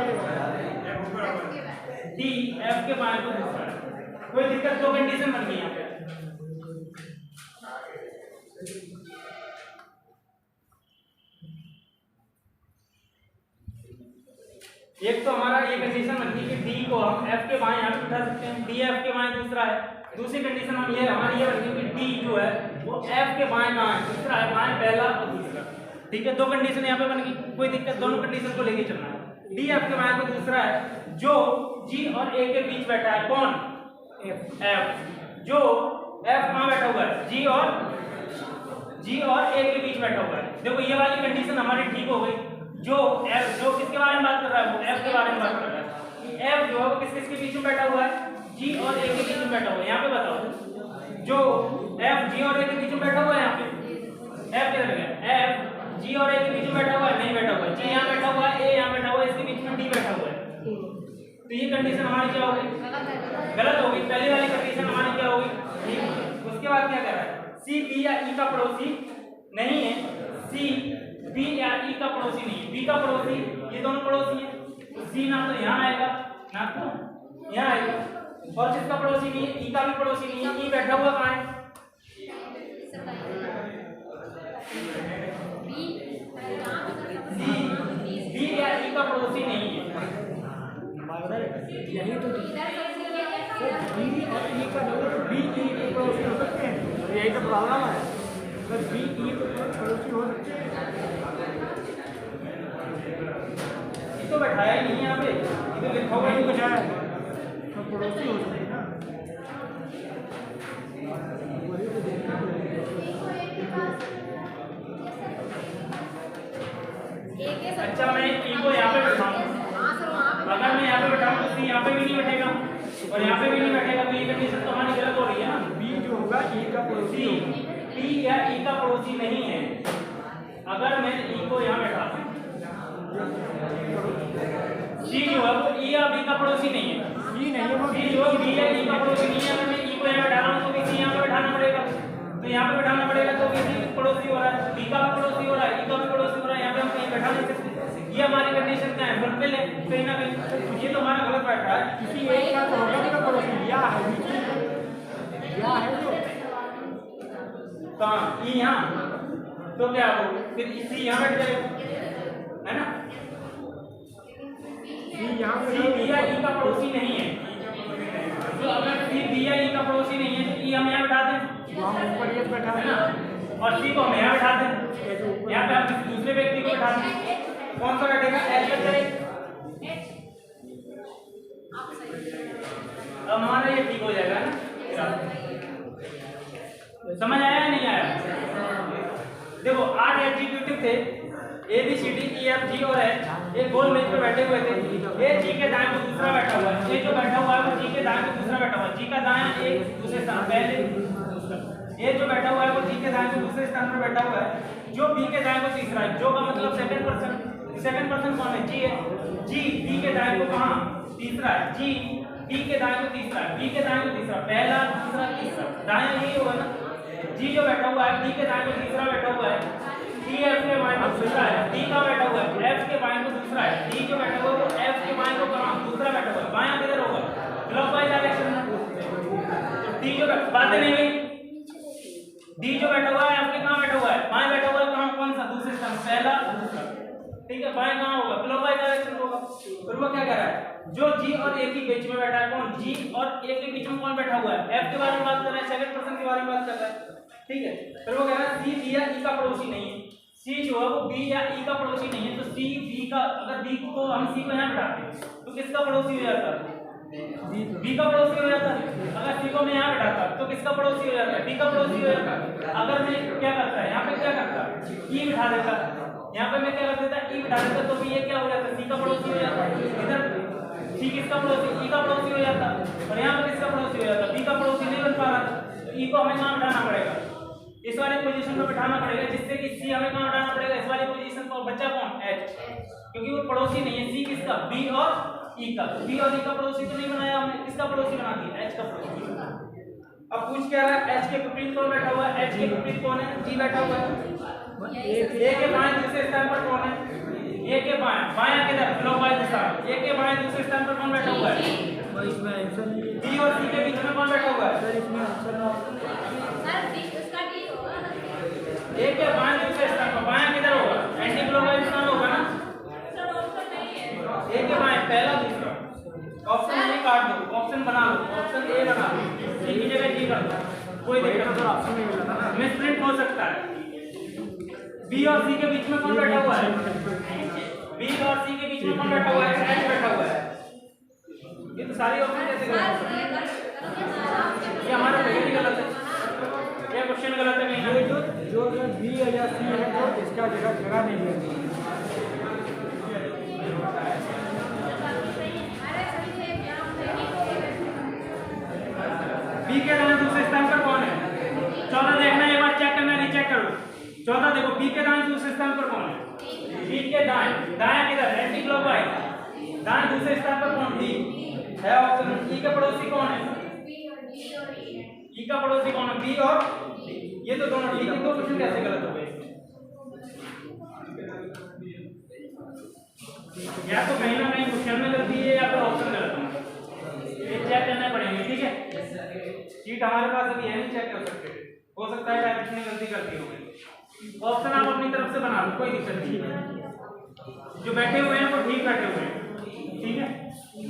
डी एफ के बाएं को दूसरा है। कोई दिक्कत? दो कंडीशन बन गई यहाँ पे। एक तो हमारा ये कंडीशन बन गई कि डी को हम एफ के बाएं यहाँ पे बिठा सकते हैं, डी एफ के बाएं दूसरा है। दूसरी कंडीशन हम ये हमारी ये बन गई कि डी जो है वो एफ के बाएं कहाँ है? दूसरा है, बाएं पहला और दूसरा। ठीक है, दो कंडीशन यहाँ पे बन गई, कोई दिक्कत? दोनों कंडीशन को लेके चलना है। डी एफ के बाएं को दूसरा है, जो जी और ए के बीच बैठा है, कौन? एफ। जो एफ कहाँ बैठा हुआ है? जी और ए के बीच बैठा हुआ है। देखो ये वाली कंडीशन हमारी ठीक हो गई। जो एफ, जो किसके बारे में बात कर रहा है? वो एफ के बारे में बात कर रहा है। एफ जो है वो किस किस के बीच में बैठा हुआ है? जी और ए के बीच में बैठा हुआ है। यहाँ पे बताओ, जो एफ जी और ए के बीच में बैठा हुआ है, यहाँ पे एफ किधर गया? एफ जी और ए के बीच में बैठा हुआ है? नहीं बैठा हुआ है। जी यहाँ बैठा हुआ है, ए यहाँ बैठा हुआ है, इसके बीच में डी बैठा हुआ है। तो ये कंडीशन हमारी क्या हो गई? गलत हो गई। पहली वाली कंडीशन हमारी क्या हो गई? ठीक। उसके बाद क्या कर रहा है? सी बी या ई का पड़ोसी नहीं है, सी बी या ई का पड़ोसी नहीं है। बी का पड़ोसी, ये दोनों पड़ोसी हैं, सी ना तो यहाँ आएगा ना तो यहाँ आएगा। और किसका पड़ोसी नहीं है? ई का भी पड़ोसी नहीं है। ई बैठा हुआ कहाँ है? बी या ई का पड़ोसी नहीं है। यही तो बी और ई का बी ई के पड़ोसी हो सकते हैं, यही तो प्रॉब्लम है। बस बी ई पड़ोसी हो सकते हैं, ये तो बैठाया ही नहीं है यहाँ पे, ये तो लिखा हुआ ही कुछ है, तो पड़ोसी हो सकते हैं ना। अच्छा, मैं ई को यहाँ पे बैठाऊँ, अगर मैं यहाँ पे बैठाऊँ तो सी यहाँ पे भी नहीं बैठेगा और यहाँ पे भी नहीं बैठेगा, तो ये कंडीशन तो हमारी गलत हो रही है ना। बी जो होगा ई का पड़ोसी होगा। बी या ई का पड़ोसी नहीं है। अगर मैं ई को यहाँ बैठा दूं, सी जो है वो ई या बी का पड़ोसी नहीं है। ई नहीं है वो सी जो बी या ई का पड़ोसी नहीं है। अगर मैं ई को यहाँ बैठा रहा हूँ तो भी सी यहाँ पे बैठाना पड़ेगा, तो यहाँ पे बैठाना पड़ेगा, तो भी सी पड़ोसी हो रहा है, बी का भी पड़ोसी हो रहा है, ई का भी पड़ोसी हो रहा है। यहाँ पे हम कहीं बैठा नहीं सकते। ये हमारी कंडीशन क्या है? फुलफिल है कहीं ना कहीं। ये तो हमारा गलत बैठ रहा है। किसी एक का तो होगा का पड़ोसी या है, या है जो कहाँ? ई यहाँ, तो क्या हो? फिर सी यहाँ बैठ जाएगा, है ना? सी यहाँ पे सी बी या ई का पड़ोसी नहीं है। तो अगर सी बी या ई का पड़ोसी नहीं है तो ई हम यहाँ बैठा दें, हम ऊपर ये बैठा है ना? और सी को हम यहाँ बैठा दें, यहाँ पे हम किसी दूसरे व्यक्ति को बैठा दें, कौन सा बैठेगा? एच बैठेगा। अब हमारा ये ठीक हो जाएगा ना। समझ आया या नहीं आया? देखो 8 एग्जीक्यूटिव थे, A B C D E F G और एच, एक गोल मेज पे बैठे हुए थे। ए जी के दाएं को दूसरा बैठा हुआ है, ए जो बैठा हुआ है वो जी के दाएं को दूसरा बैठा हुआ है, जी का दायां एक दूसरे स्थान पहले दूसरा। ए जो बैठा हुआ है वो जी के दाएं को दूसरे स्थान पर बैठा हुआ है, जो बी के दाएं को तीसरा है। जो का मतलब सेकंड पर्सन कौन है? जी है। जी बी के दाएं को कहाँ? तीसरा है। जी बी के दाएं को तीसरा है, बी के दाएं को तीसरा, पहला दूसरा तीसरा, दायां यही होगा ना। जी जो बैठा हुआ है बी के दाएं को तीसरा बैठा हुआ है, डी एफ के बाएं को दूसरा है, डी का बैठा हुआ है एफ के बाएं को दूसरा है, डी जो बैठा हुआ है वो एफ के बाएं को कहाँ? दूसरा बैठा हुआ है। बायां किधर होगा? क्लॉकवाइज डायरेक्शन में। तो डी जो बातें नहीं हुई, डी जो बैठा हुआ है एफ के कहाँ बैठा हुआ है? बाएं बैठा हुआ है, कहाँ? कौन सा? दूसरे स्थान, पहला दूसरा। ठीक है, बाएं कहाँ होगा? क्लॉकवाइज डायरेक्शन होगा। फिर वो क्या कह रहा है? जो जी और ए के बीच में बैठा है, कौन? जी और ए के बीच में कौन बैठा हुआ है? एफ के बारे में बात कर रहा है, सेकंड पर्सन के के बारे में बात कर रहा है, ठीक है। फिर वो कह रहा है सी बी या ई का पड़ोसी नहीं है, सी जो है वो बी या ई का पड़ोसी नहीं है, तो सी बी का, अगर बी को हम सी को यहाँ बैठाते हैं तो किसका पड़ोसी हो जाता है? बी का पड़ोसी हो जाता है। अगर सी को मैं यहाँ बैठाता तो किसका पड़ोसी हो जाता है? बी का पड़ोसी हो जाता है। अगर मैं क्या करता है यहाँ पे, क्या करता है ई बिठा देता, यहाँ पे मैं क्या कर देता ई बिठा देता, तो भी ये क्या हो जाता है? सी का पड़ोसी हो जाता है। इधर सी किसका पड़ोसी? ई का पड़ोसी हो जाता, और यहाँ पे किसका पड़ोसी हो जाता? बी का पड़ोसी नहीं बन पा रहा, ई को हमें कहाँ बिठाना पड़ेगा? इस वाली पोजीशन में बिठाना पड़ेगा, जिससे कि सी हमें कहाँ बिठाना पड़ेगा? इस वाली पोजीशन पर। बच्चा कौन? एच, क्योंकि वो पड़ोसी नहीं है। सी किसका? बी और ई का। बी और ई का पड़ोसी तो नहीं बनाया हमने, किसका पड़ोसी बना दिया? एच का पड़ोसी। अब पूछ क्या रहा है? एच के विपरीत कौन बैठा हुआ है? एच के विपरीत कौन है? जी बैठा हुआ है। ए के बाएं दूसरे स्थान पर कौन है? ए के बाएं, बायां किधर? क्लॉकवाइज दिशा में। ए के बाएं दूसरे स्थान पर कौन बैठा हुआ है? इसमें आंसर नहीं है बी और सी के बीच में कौन बैठा हुआ है? सर, इसमें आंसर नहीं है। सर डी उसका डी होगा ना। ए के बाएं दूसरे स्थान पर, बायां किधर होगा? एंटी क्लॉकवाइज दिशा में होगा ना। सर ऑप्शन नहीं है। ए के बाएं पहला दूसरा ऑप्शन ए काट दो, ऑप्शन बना लो, ऑप्शन ए बना लो, सी की जगह जी कर दो, कोई दिक्कत नहीं। ऑप्शन नहीं मिला था ना। मिसप्रिंट हो सकता है। बी और सी के बीच में कौन बैठा हुआ है? बी और सी के बीच में कौन बैठा हुआ है? एच बैठा हुआ है। ये तो सारी ऑप्शन कैसे गलत है? ये हमारा पहले ही गलत है, ये क्वेश्चन गलत है। ये जो बी या सी है तो इसका जगह नहीं है। बी के दाएं दूसरे स्थान पर कौन है? 14 देखना, एक बार चेक करना, रीचेक करो। 14 देखो, बी के दाएं दूसरे स्थान पर कौन है? बी के दाएं, दायां किधर? Anti clockwise. दाएं दूसरे स्थान पर कौन? बी है ऑप्शन। ई का पड़ोसी कौन है? ई का पड़ोसी कौन है? बी और ये तो दोनों ठीक है, दो क्वेश्चन कैसे गलत हो गए? या तो कहीं ना कहीं क्वेश्चन में गलती है या फिर ऑप्शन गलत है, ये चेक करना पड़ेगा, ठीक है। शीट हमारे पास अभी है नहीं, चेक कर सकते, हो सकता है टाइपिस्ट ने गलती कर दी होगी। ऑप्शन आप अपनी तरफ से बना लो, कोई दिक्कत नहीं है। जो बैठे हुए हैं वो ठीक बैठे हुए हैं, ठीक है।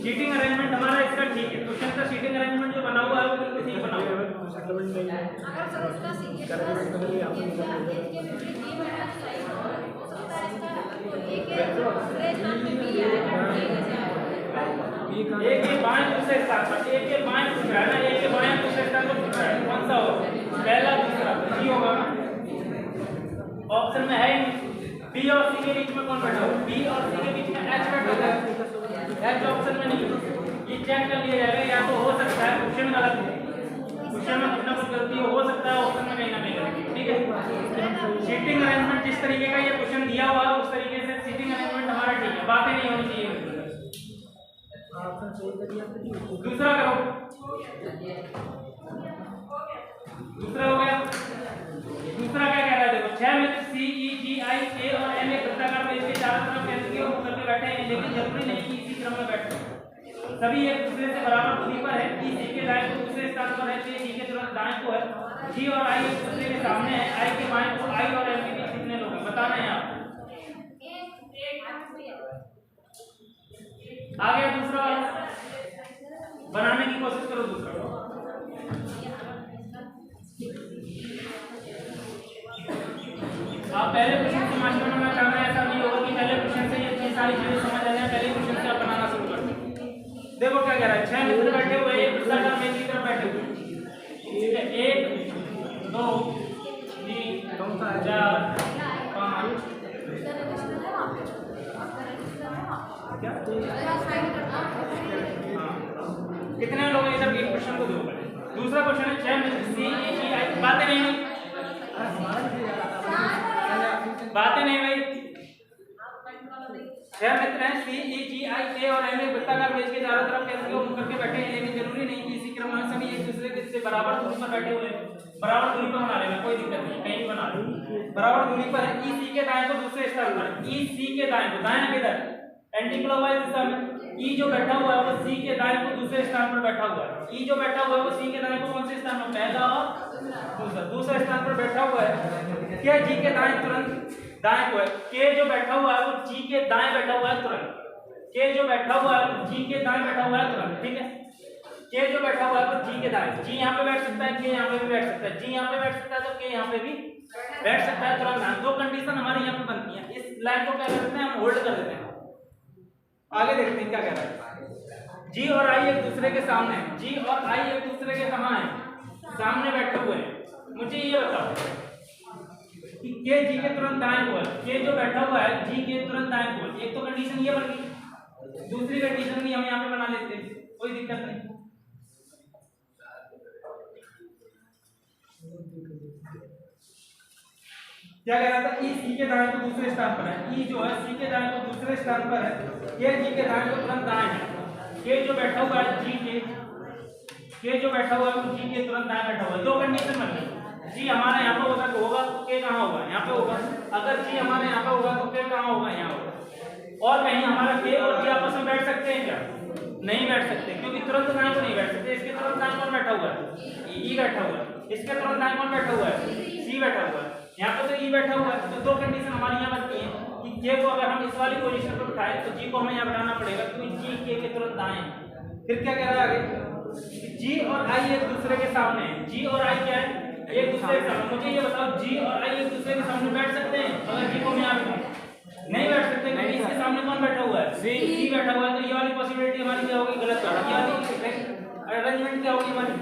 सीटिंग अरेंजमेंट हमारा इसका ठीक है, क्वेश्चन का सीटिंग अरेंजमेंट जो बना हुआ है वो बिल्कुल ठीक बना हुआ है। अगर सर उसका सीखे के विपरीत डी बैठा चाहिए हो सकता है इसका ए के दूसरे स्थान पे बी आएगा, ठीक है। ए के बाएं दूसरे स्थान पर, ए के बाएं पूछ रहा है ना, ए के बाएं दूसरे स्थान पर पूछ रहा है, कौन सा होगा? पहला दूसरा जी होगा ना, ऑप्शन में है ही। बी और सी के बीच में कौन बैठा हुआ? बी और सी के बीच में एच बैठा हुआ है, एच ऑप्शन में नहीं। ये चेक कर लिया जाएगा, या तो हो सकता है क्वेश्चन गलत है, क्वेश्चन में कुछ ना कुछ गलती हो सकता है, ऑप्शन में कहीं ना कहीं गलती, ठीक है। सीटिंग अरेंजमेंट जिस तरीके का ये क्वेश्चन दिया हुआ है उस तरीके से सीटिंग अरेंजमेंट हमारा ठीक है, बातें नहीं होनी चाहिए। दूसरा करो, दूसरा हो गया। दूसरा क्या कह रहा है? देखो 6 में सी ई जी आई ए और एम एक वृत्ताकार में इसके चारों तरफ केंद्र की ओर करके बैठे हैं, लेकिन जरूरी नहीं कि इसी क्रम में बैठे, सभी एक दूसरे से बराबर दूरी पर है। ई सी के दाएं को दूसरे स्थान पर है, जी के तुरंत दाएं को है। जी और आई एक दूसरे के सामने है, आई के बाएं को आई और एम के बीच कितने लोग हैं बताना है आप। आ गया दूसरा वाला, बनाने की कोशिश करो दूसरा। आप पहले क्वेश्चन से मास्टर बनना चाह रहे हैं, ऐसा नहीं होगा कि पहले क्वेश्चन से ये सारी चीजें समझ आ जाए, पहले क्वेश्चन से आप बनाना शुरू कर दो। देखो क्या कह रहा है, 6 मित्र बैठे हुए एक वृत्ताकार मेज की तरफ बैठे हुए, ठीक है। 1 2 3 4 5 कितने लोग हैं इधर? एक क्वेश्चन को दो। दूसरा क्वेश्चन है 6 मित्र सी ए जी आई, बातें नहीं हुई, बातें नहीं भाई। 6 मित्र हैं, सी ई जी आई ए और एम वृत्ताकार मेज के चारों तरफ केंद्र को मुख करके बैठे हैं, लेकिन जरूरी नहीं कि इसी क्रम में सभी एक दूसरे के से बराबर दूरी पर बैठे हुए हैं। बराबर दूरी पर बना लेना, कोई दिक्कत नहीं, कहीं भी बना लो, बराबर दूरी पर है। ई सी के दाएं को दूसरे स्थान पर, ई सी के दाएं को, दायां किधर? एंटी क्लॉकवाइज दिशा में। ई जो बैठा हुआ है वो सी के दाएं को दूसरे स्थान पर बैठा हुआ है। ई जो बैठा हुआ है वो सी के दाएं को कौन से स्थान पर? पहला और दूसरा, दूसरे स्थान पर बैठा हुआ है। के जी के दाएं तुरंत दाएं को है, के जो बैठा हुआ है वो जी के दाएं बैठा हुआ है तुरंत, के जो बैठा हुआ है वो जी के दाएं बैठा हुआ है तुरंत, ठीक है। के जो बैठा हुआ है वो जी के दाएं, जी यहाँ पे बैठ सकता है, के यहाँ पे भी बैठ सकता है, जी यहाँ पे बैठ सकता है तो के यहाँ पे भी बैठ सकता है। तुरंत ध्यान, दो कंडीशन हमारे यहाँ पे बनती है। इस लाइन को क्या करते हैं हम, होल्ड कर देते हैं। आगे देखते हैं क्या कह रहा है। जी और आई एक दूसरे के सामने, जी और आई एक दूसरे के कहाँ है, सामने बैठे हुए हैं। मुझे ये बताओ कि के जी के तुरंत दाएं को, के जो बैठा हुआ है जी के तुरंत दाएं को, एक तो कंडीशन ये बन गई, दूसरी कंडीशन भी हम यहाँ पे बना लेते हैं, कोई दिक्कत नहीं। क्या कह रहा था, ई सी के दाएं को दूसरे स्थान पर है, ई जो है सी के दाएं को दूसरे स्थान पर है, के जी के दाएं को तुरंत दाएं है। के जो बैठा हुआ है जी के जो बैठा हुआ है वो जी के तुरंत दाएं बैठा हुआ है। दो कंडीशन बन गई, जी हमारे यहाँ पे होगा तो होगा, तो के कहाँ होगा, यहाँ पे होगा। अगर जी हमारे यहाँ पे होगा तो के कहाँ होगा, यहाँ होगा। और कहीं हमारा के और जी आपस में बैठ सकते हैं क्या, नहीं बैठ सकते, क्योंकि तुरंत दाएं को नहीं बैठ सकते। इसके तुरंत दाएं कौन बैठा हुआ है, ई बैठा हुआ है। इसके तुरंत दाएं कौन बैठा हुआ है, सी बैठा हुआ है। यहाँ पे तो ई बैठा हुआ है। तो दो कंडीशन हमारी यहाँ बनती है कि के को अगर हम इस वाली पोजीशन पर बिठाएं तो जी को हमें यहाँ बैठाना पड़ेगा, क्योंकि जी के तुरंत दाएं है। फिर क्या कह रहा है आगे, जी और आई एक दूसरे के सामने है। जी और आई क्या है, एक दूसरे के सामने। मुझे ये बताओ, जी और आई एक दूसरे के सामने बैठ सकते हैं? अगर जी को मैं यहाँ बिठाऊं नहीं बैठ सकते, क्योंकि इसके सामने कौन बैठा हुआ है, सी बैठा हुआ है। तो ये वाली पॉसिबिलिटी हमारी क्या होगी, गलत होगी। ये वाली अरेंजमेंट क्या होगी हमारी,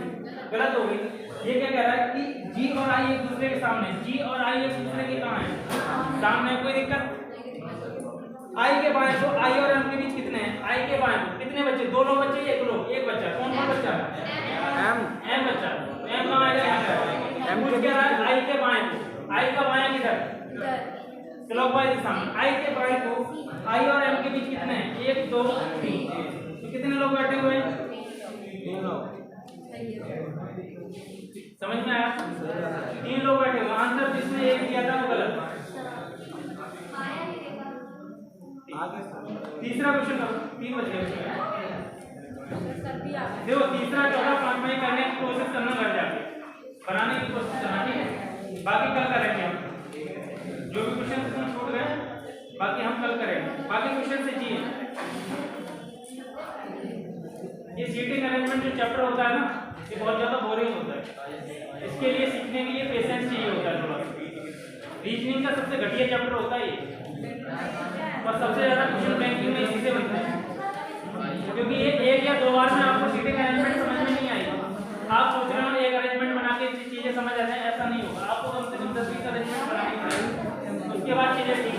गलत होगी। ये क्या कह रहा है कि जी और आई एक दूसरे के सामने, जी और आई एक दूसरे के कहाँ है, सामने। कोई दिक्कत? आई के बाएं को, आई और एम के बीच कितने हैं, आई के बाएं को कितने बच्चे, दो लोग बच्चे, एक लोग, एक बच्चा। कौन कौन बच्चा, एम बच्चा। एम कहाँ आएगा, यहाँ एम पूछ कह रहा है आई के बाएं को। आई का बाएं किधर, क्लॉकवाइज दिशा में। आई के बाएं को, आई और एम के बीच कितने हैं, एक दो तीन। तो कितने लोग बैठे हुए हैं, तीन लोग। समझ में आया, तीन लोग बैठे हुए। आंसर जिसने एक दिया था वो गलत। तीसरा क्वेश्चन करो, 3 बजे देखो। तीसरा, चौथा, पांचवा ही करने की कोशिश करना, घर जाके बनाने की कोशिश करना, ठीक है। बाकी कल करेंगे हम, जो भी क्वेश्चन इसमें छूट गए बाकी हम कल करेंगे। बाकी क्वेश्चन से जी ये सीटिंग अरेंजमेंट जो चैप्टर होता है ना, ये बहुत ज्यादा बोरिंग होता है। इसके लिए सीखने के लिए पेशेंस चाहिए होता है थोड़ा। रीजनिंग का सबसे घटिया चैप्टर होता है ये, और सबसे ज्यादा क्वेश्चन बैंकिंग में इसी से बनता है, क्योंकि ये एक या दो बार में आपको सीटिंग अरेंजमेंट समझ में नहीं आएगा। आप सोच रहे हो एक अरेंजमेंट बना के चीजें समझ आ जाए, ऐसा नहीं होगा। आपको कम से कम 10-20 अरेंजमेंट बनानी पड़ेगी, उसके बाद चीजें ठीक